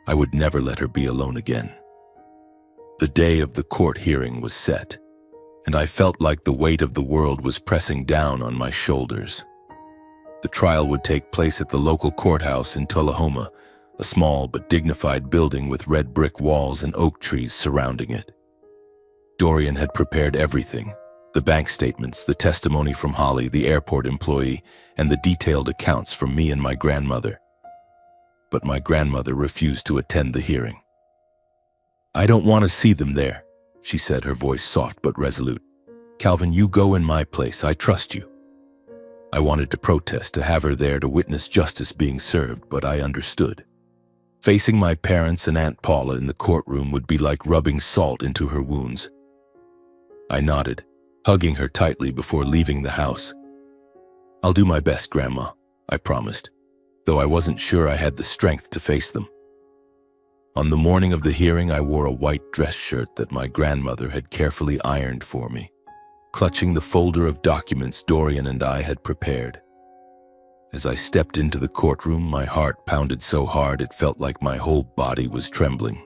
[SPEAKER 1] I would never let her be alone again. The day of the court hearing was set, and I felt like the weight of the world was pressing down on my shoulders. The trial would take place at the local courthouse in Tullahoma, a small but dignified building with red brick walls and oak trees surrounding it. Dorian had prepared everything, the bank statements, the testimony from Holly, the airport employee, and the detailed accounts from me and my grandmother. But my grandmother refused to attend the hearing. I don't want to see them there, she said, her voice soft but resolute. Calvin, you go in my place, I trust you. I wanted to protest, to have her there to witness justice being served, but I understood. Facing my parents and Aunt Paula in the courtroom would be like rubbing salt into her wounds. I nodded, hugging her tightly before leaving the house. I'll do my best, Grandma, I promised, though I wasn't sure I had the strength to face them. On the morning of the hearing, I wore a white dress shirt that my grandmother had carefully ironed for me, clutching the folder of documents Dorian and I had prepared. As I stepped into the courtroom, my heart pounded so hard it felt like my whole body was trembling.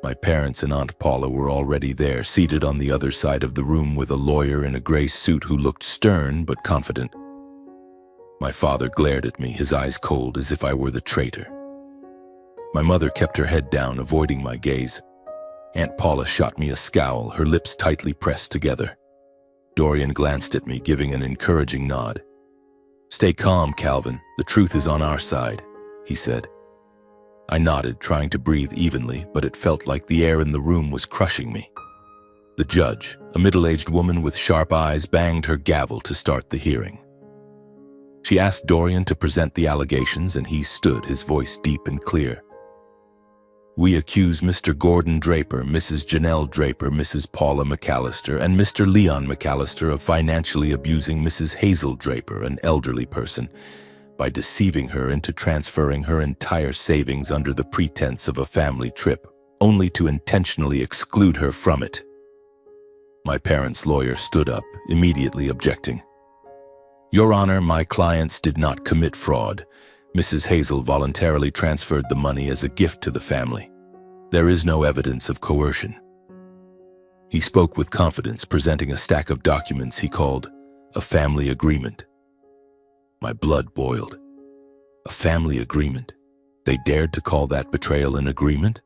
[SPEAKER 1] My parents and Aunt Paula were already there, seated on the other side of the room with a lawyer in a gray suit who looked stern but confident. My father glared at me, his eyes cold, as if I were the traitor. My mother kept her head down, avoiding my gaze. Aunt Paula shot me a scowl, her lips tightly pressed together. Dorian glanced at me, giving an encouraging nod. Stay calm, Calvin. The truth is on our side, he said. I nodded, trying to breathe evenly, but it felt like the air in the room was crushing me. The judge, a middle-aged woman with sharp eyes, banged her gavel to start the hearing. She asked Dorian to present the allegations, and he stood, his voice deep and clear. We accuse Mr. Gordon Draper, Mrs. Janelle Draper, Mrs. Paula McAllister, and Mr. Leon McAllister of financially abusing Mrs. Hazel Draper, an elderly person, by deceiving her into transferring her entire savings under the pretense of a family trip, only to intentionally exclude her from it. My parents' lawyer stood up, immediately objecting. "Your Honor, my clients did not commit fraud. Mrs. Hazel voluntarily transferred the money as a gift to the family. There is no evidence of coercion." He spoke with confidence, presenting a stack of documents he called a family agreement. My blood boiled. A family agreement? They dared to call that betrayal an agreement?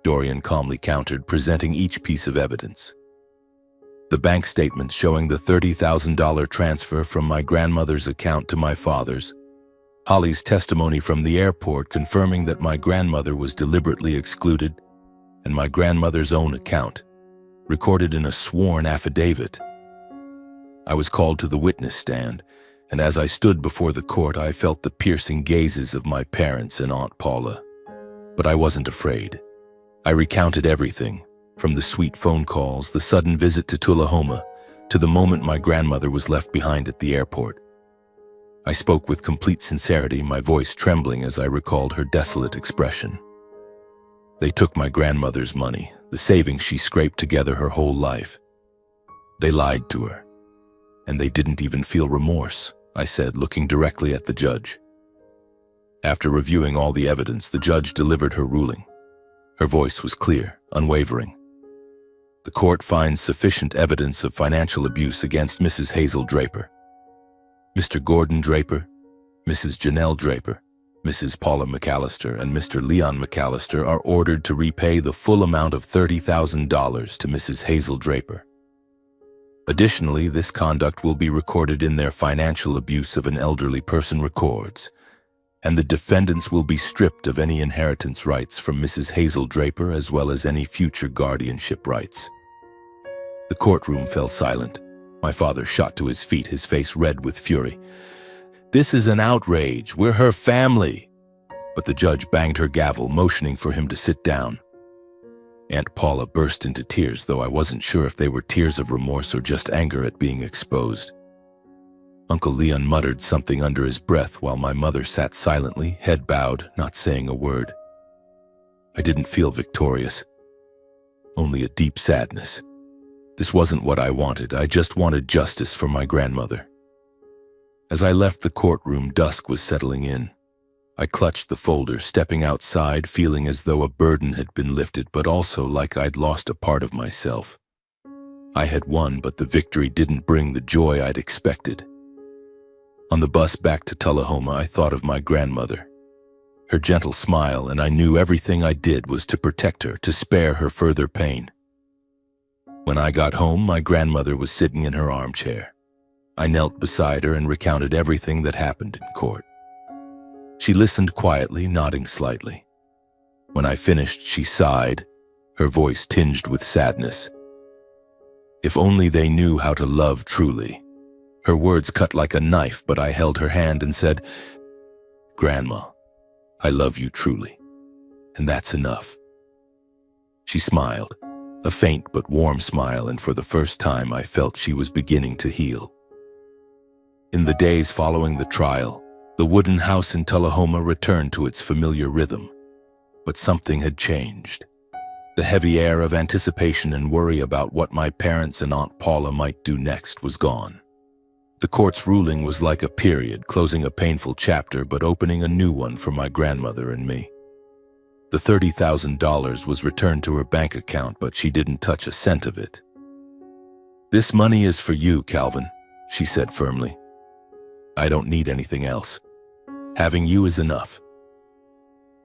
[SPEAKER 1] Dorian calmly countered, presenting each piece of evidence. The bank statement showing the $30,000 transfer from my grandmother's account to my father's. Holly's testimony from the airport confirming that my grandmother was deliberately excluded, and my grandmother's own account, recorded in a sworn affidavit. I was called to the witness stand, and as I stood before the court, I felt the piercing gazes of my parents and Aunt Paula. But I wasn't afraid. I recounted everything, from the sweet phone calls, the sudden visit to Tullahoma, to the moment my grandmother was left behind at the airport. I spoke with complete sincerity, my voice trembling as I recalled her desolate expression. They took my grandmother's money, the savings she scraped together her whole life. They lied to her, and they didn't even feel remorse, I said, looking directly at the judge. After reviewing all the evidence, the judge delivered her ruling. Her voice was clear, unwavering. The court finds sufficient evidence of financial abuse against Mrs. Hazel Draper. Mr. Gordon Draper, Mrs. Janelle Draper, Mrs. Paula McAllister, and Mr. Leon McAllister are ordered to repay the full amount of $30,000 to Mrs. Hazel Draper. Additionally, this conduct will be recorded in their financial abuse of an elderly person records, and the defendants will be stripped of any inheritance rights from Mrs. Hazel Draper as well as any future guardianship rights. The courtroom fell silent. My father shot to his feet, his face red with fury. "This is an outrage. We're her family." But the judge banged her gavel, motioning for him to sit down. Aunt Paula burst into tears, though I wasn't sure if they were tears of remorse or just anger at being exposed. Uncle Leon muttered something under his breath while my mother sat silently, head bowed, not saying a word. I didn't feel victorious, only a deep sadness. This wasn't what I wanted. I just wanted justice for my grandmother. As I left the courtroom, dusk was settling in. I clutched the folder, stepping outside, feeling as though a burden had been lifted, but also like I'd lost a part of myself. I had won, but the victory didn't bring the joy I'd expected. On the bus back to Tullahoma, I thought of my grandmother. Her gentle smile, and I knew everything I did was to protect her, to spare her further pain. When I got home, my grandmother was sitting in her armchair. I knelt beside her and recounted everything that happened in court. She listened quietly, nodding slightly. When I finished, she sighed, her voice tinged with sadness. If only they knew how to love truly. Her words cut like a knife, but I held her hand and said, "Grandma, I love you truly, and that's enough." She smiled, a faint but warm smile, and for the first time I felt she was beginning to heal. In the days following the trial, the wooden house in Tullahoma returned to its familiar rhythm, but something had changed. The heavy air of anticipation and worry about what my parents and Aunt Paula might do next was gone. The court's ruling was like a period, closing a painful chapter but opening a new one for my grandmother and me. The $30,000 was returned to her bank account, but she didn't touch a cent of it. "This money is for you, Calvin," she said firmly. "I don't need anything else. Having you is enough."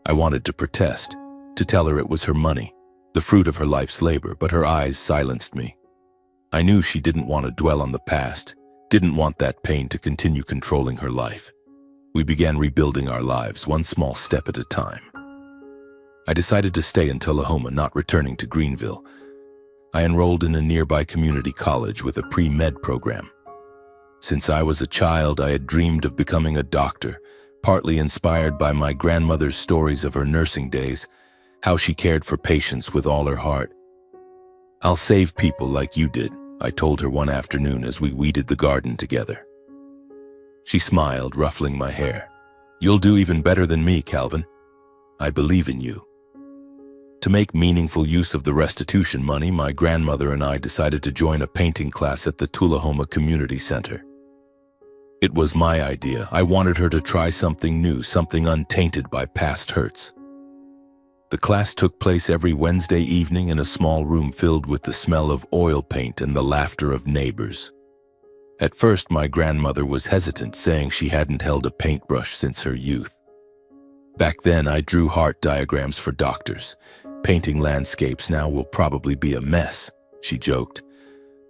[SPEAKER 1] I wanted to protest, to tell her it was her money, the fruit of her life's labor, but her eyes silenced me. I knew she didn't want to dwell on the past, didn't want that pain to continue controlling her life. We began rebuilding our lives, one small step at a time. I decided to stay in Tullahoma, not returning to Greenville. I enrolled in a nearby community college with a pre-med program. Since I was a child, I had dreamed of becoming a doctor, partly inspired by my grandmother's stories of her nursing days, how she cared for patients with all her heart. "I'll save people like you did," I told her one afternoon as we weeded the garden together. She smiled, ruffling my hair. You'll do even better than me, Calvin. I believe in you. To make meaningful use of the restitution money, my grandmother and I decided to join a painting class at the Tullahoma Community Center. It was my idea. I wanted her to try something new, something untainted by past hurts. The class took place every Wednesday evening in a small room filled with the smell of oil paint and the laughter of neighbors. At first, my grandmother was hesitant, saying she hadn't held a paintbrush since her youth. Back then, I drew heart diagrams for doctors. Painting landscapes now will probably be a mess, she joked,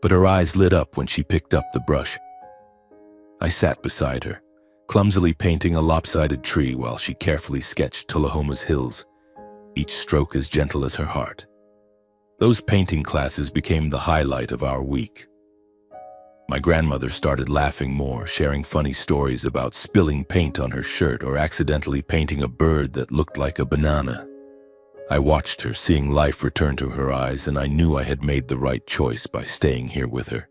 [SPEAKER 1] but her eyes lit up when she picked up the brush. I sat beside her, clumsily painting a lopsided tree while she carefully sketched Tullahoma's hills, each stroke as gentle as her heart. Those painting classes became the highlight of our week. My grandmother started laughing more, sharing funny stories about spilling paint on her shirt or accidentally painting a bird that looked like a banana. I watched her, seeing life return to her eyes, and I knew I had made the right choice by staying here with her.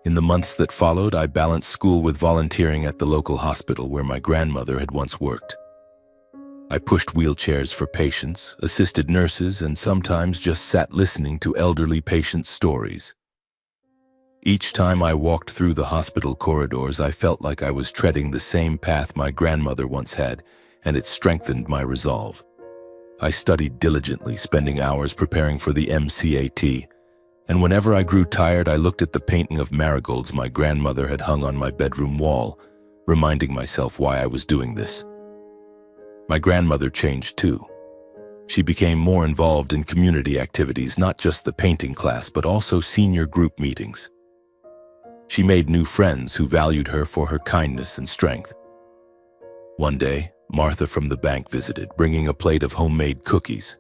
[SPEAKER 1] In the months that followed, I balanced school with volunteering at the local hospital where my grandmother had once worked. I pushed wheelchairs for patients, assisted nurses, and sometimes just sat listening to elderly patients' stories. Each time I walked through the hospital corridors, I felt like I was treading the same path my grandmother once had, and it strengthened my resolve. I studied diligently, spending hours preparing for the MCAT, and whenever I grew tired, I looked at the painting of marigolds my grandmother had hung on my bedroom wall, reminding myself why I was doing this. My grandmother changed too. She became more involved in community activities, not just the painting class, but also senior group meetings. She made new friends who valued her for her kindness and strength. One day, Martha from the bank visited, bringing a plate of homemade cookies.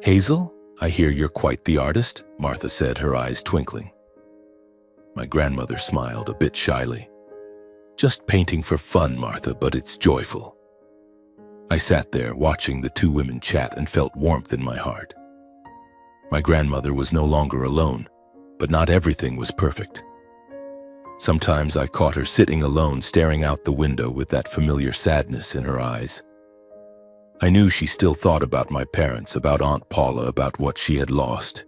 [SPEAKER 1] "Hazel, I hear you're quite the artist," Martha said, her eyes twinkling. My grandmother smiled a bit shyly. "Just painting for fun, Martha, but it's joyful." I sat there watching the two women chat and felt warmth in my heart. My grandmother was no longer alone, but not everything was perfect. Sometimes I caught her sitting alone, staring out the window with that familiar sadness in her eyes. I knew she still thought about my parents, about Aunt Paula, about what she had lost.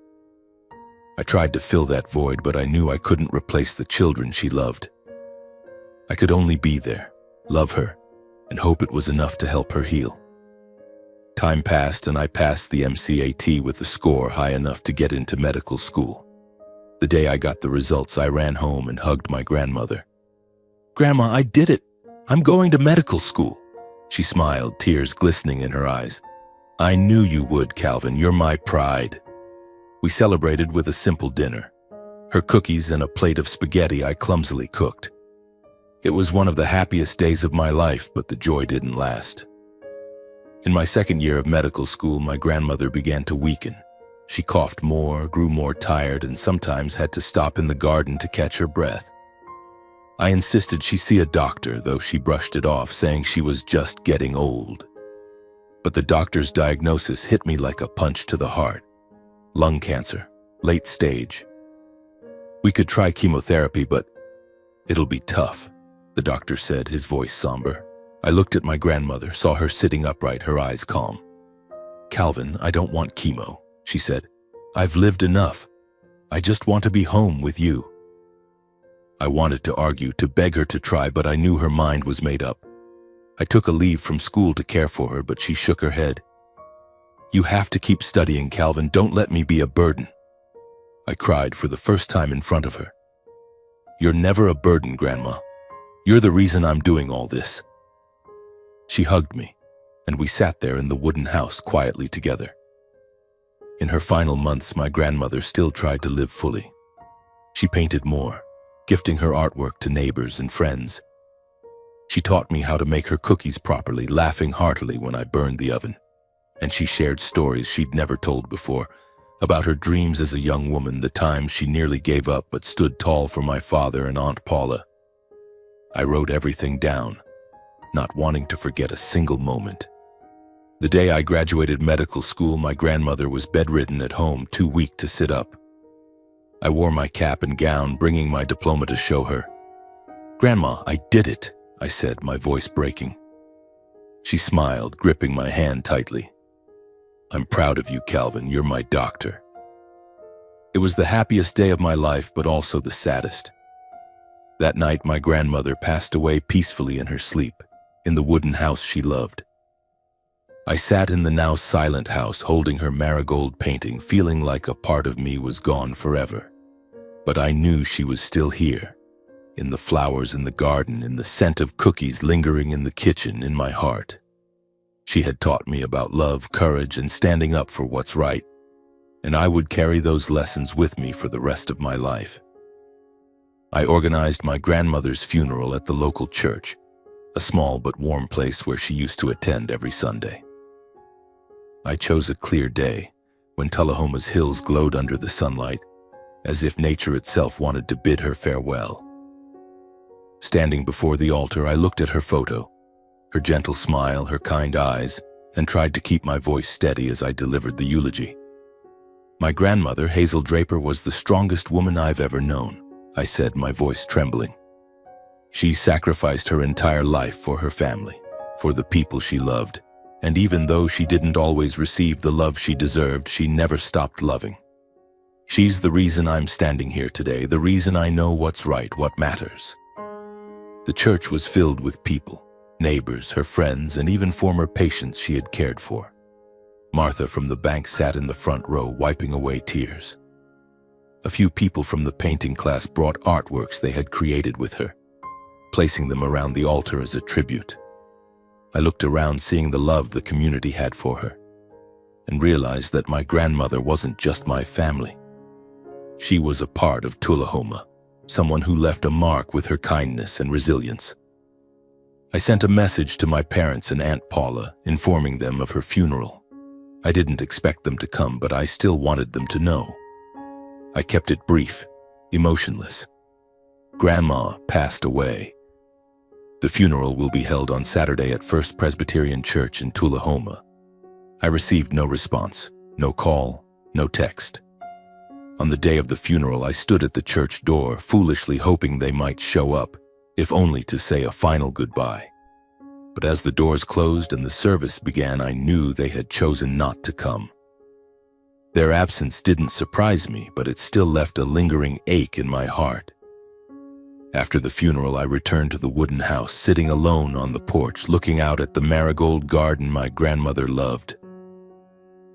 [SPEAKER 1] I tried to fill that void, but I knew I couldn't replace the children she loved. I could only be there, love her, and hope it was enough to help her heal. Time passed, and I passed the MCAT with a score high enough to get into medical school. The day I got the results, I ran home and hugged my grandmother. "Grandma, I did it! I'm going to medical school!" She smiled, tears glistening in her eyes. "I knew you would, Calvin. You're my pride." We celebrated with a simple dinner. Her cookies and a plate of spaghetti I clumsily cooked. It was one of the happiest days of my life, but the joy didn't last. In my second year of medical school, my grandmother began to weaken. She coughed more, grew more tired, and sometimes had to stop in the garden to catch her breath. I insisted she see a doctor, though she brushed it off, saying she was just getting old. But the doctor's diagnosis hit me like a punch to the heart. Lung cancer, late stage. "We could try chemotherapy, but it'll be tough," the doctor said, his voice somber. I looked at my grandmother, saw her sitting upright, her eyes calm. "Calvin, I don't want chemo," she said. "I've lived enough. I just want to be home with you." I wanted to argue, to beg her to try, but I knew her mind was made up. I took a leave from school to care for her, but she shook her head. "You have to keep studying, Calvin. Don't let me be a burden." I cried for the first time in front of her. "You're never a burden, Grandma. You're the reason I'm doing all this." She hugged me, and we sat there in the wooden house quietly together. In her final months, my grandmother still tried to live fully. She painted more, gifting her artwork to neighbors and friends. She taught me how to make her cookies properly, laughing heartily when I burned the oven. And she shared stories she'd never told before, about her dreams as a young woman, the times she nearly gave up but stood tall for my father and Aunt Paula. I wrote everything down, not wanting to forget a single moment. The day I graduated medical school, my grandmother was bedridden at home, too weak to sit up. I wore my cap and gown, bringing my diploma to show her. "Grandma, I did it," I said, my voice breaking. She smiled, gripping my hand tightly. "I'm proud of you, Calvin. You're my doctor." It was the happiest day of my life, but also the saddest. That night, my grandmother passed away peacefully in her sleep, in the wooden house she loved. I sat in the now silent house, holding her marigold painting, feeling like a part of me was gone forever. But I knew she was still here, in the flowers in the garden, in the scent of cookies lingering in the kitchen, in my heart. She had taught me about love, courage, and standing up for what's right, and I would carry those lessons with me for the rest of my life. I organized my grandmother's funeral at the local church, a small but warm place where she used to attend every Sunday. I chose a clear day, when Tullahoma's hills glowed under the sunlight, as if nature itself wanted to bid her farewell. Standing before the altar, I looked at her photo, her gentle smile, her kind eyes, and tried to keep my voice steady as I delivered the eulogy. "My grandmother, Hazel Draper, was the strongest woman I've ever known," I said, my voice trembling. "She sacrificed her entire life for her family, for the people she loved, and even though she didn't always receive the love she deserved, she never stopped loving. She's the reason I'm standing here today, the reason I know what's right, what matters." The church was filled with people, neighbors, her friends, and even former patients she had cared for. Martha from the bank sat in the front row, wiping away tears. A few people from the painting class brought artworks they had created with her, placing them around the altar as a tribute. I looked around, seeing the love the community had for her, and realized that my grandmother wasn't just my family. She was a part of Tullahoma, someone who left a mark with her kindness and resilience. I sent a message to my parents and Aunt Paula, informing them of her funeral. I didn't expect them to come, but I still wanted them to know. I kept it brief, emotionless. "Grandma passed away. The funeral will be held on Saturday at First Presbyterian Church in Tullahoma." I received no response, no call, no text. On the day of the funeral, I stood at the church door, foolishly hoping they might show up, if only to say a final goodbye. But as the doors closed and the service began, I knew they had chosen not to come. Their absence didn't surprise me, but it still left a lingering ache in my heart. After the funeral, I returned to the wooden house, sitting alone on the porch, looking out at the marigold garden my grandmother loved.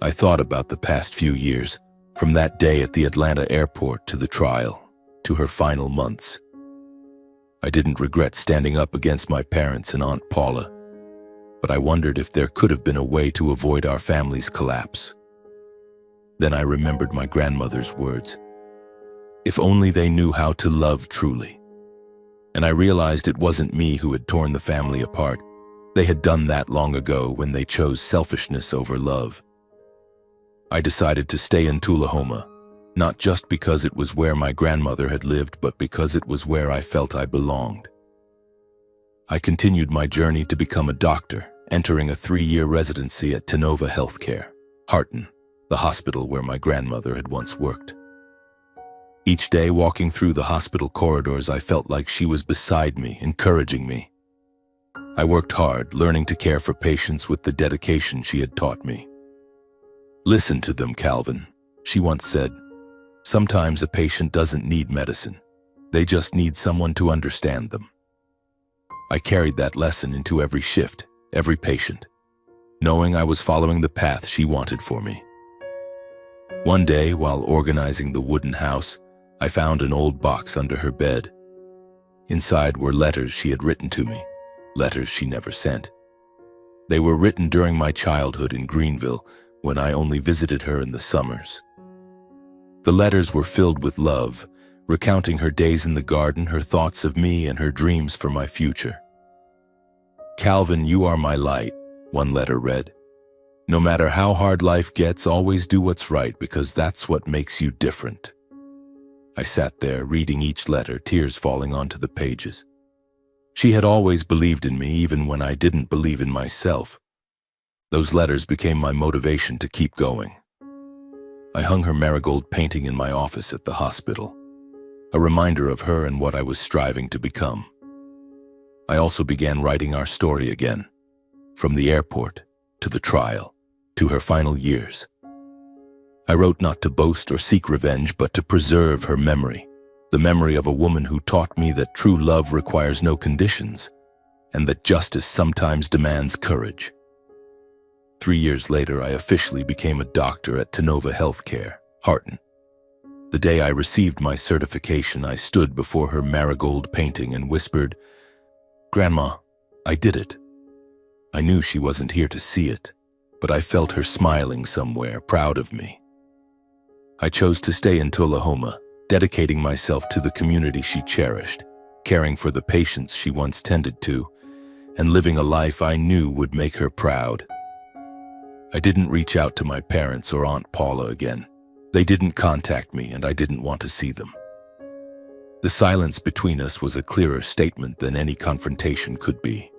[SPEAKER 1] I thought about the past few years, from that day at the Atlanta airport to the trial, to her final months. I didn't regret standing up against my parents and Aunt Paula, but I wondered if there could have been a way to avoid our family's collapse. Then I remembered my grandmother's words, "If only they knew how to love truly." And I realized it wasn't me who had torn the family apart. They had done that long ago when they chose selfishness over love. I decided to stay in Tullahoma, not just because it was where my grandmother had lived, but because it was where I felt I belonged. I continued my journey to become a doctor, entering a 3-year residency at Tanova Healthcare, Harton, the hospital where my grandmother had once worked. Each day, walking through the hospital corridors, I felt like she was beside me, encouraging me. I worked hard, learning to care for patients with the dedication she had taught me. "Listen to them, Calvin," she once said. "Sometimes a patient doesn't need medicine. They just need someone to understand them." I carried that lesson into every shift, every patient, knowing I was following the path she wanted for me. One day, while organizing the wooden house, I found an old box under her bed. Inside were letters she had written to me, letters she never sent. They were written during my childhood in Greenville, when I only visited her in the summers. The letters were filled with love, recounting her days in the garden, her thoughts of me, and her dreams for my future. "Calvin, you are my light," one letter read. "No matter how hard life gets, always do what's right, because that's what makes you different." I sat there, reading each letter, tears falling onto the pages. She had always believed in me, even when I didn't believe in myself. Those letters became my motivation to keep going. I hung her marigold painting in my office at the hospital, a reminder of her and what I was striving to become. I also began writing our story again, from the airport, to the trial, to her final years. I wrote not to boast or seek revenge, but to preserve her memory, the memory of a woman who taught me that true love requires no conditions, and that justice sometimes demands courage. 3 years later, I officially became a doctor at Tanova Healthcare, Harton. The day I received my certification, I stood before her marigold painting and whispered, "Grandma, I did it." I knew she wasn't here to see it, but I felt her smiling somewhere, proud of me. I chose to stay in Tullahoma, dedicating myself to the community she cherished, caring for the patients she once tended to, and living a life I knew would make her proud. I didn't reach out to my parents or Aunt Paula again. They didn't contact me, and I didn't want to see them. The silence between us was a clearer statement than any confrontation could be.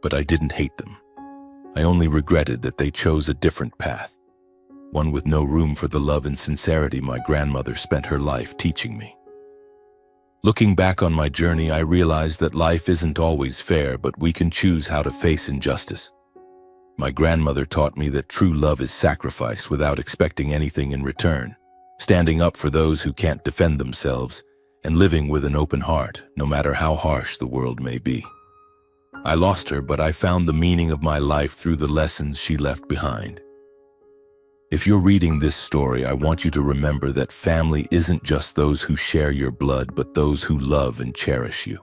[SPEAKER 1] But I didn't hate them. I only regretted that they chose a different path, one with no room for the love and sincerity my grandmother spent her life teaching me. Looking back on my journey, I realized that life isn't always fair, but we can choose how to face injustice. My grandmother taught me that true love is sacrifice without expecting anything in return, standing up for those who can't defend themselves, and living with an open heart, no matter how harsh the world may be. I lost her, but I found the meaning of my life through the lessons she left behind. If you're reading this story, I want you to remember that family isn't just those who share your blood, but those who love and cherish you.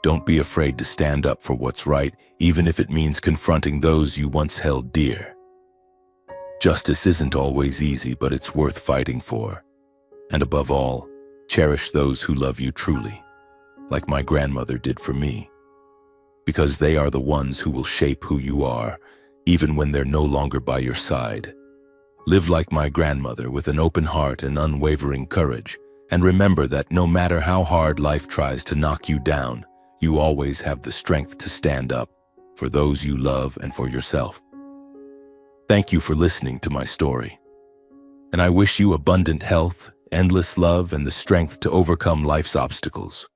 [SPEAKER 1] Don't be afraid to stand up for what's right, even if it means confronting those you once held dear. Justice isn't always easy, but it's worth fighting for. And above all, cherish those who love you truly, like my grandmother did for me. Because they are the ones who will shape who you are, even when they're no longer by your side. Live like my grandmother, with an open heart and unwavering courage, and remember that no matter how hard life tries to knock you down, you always have the strength to stand up for those you love and for yourself. Thank you for listening to my story, and I wish you abundant health, endless love, and the strength to overcome life's obstacles.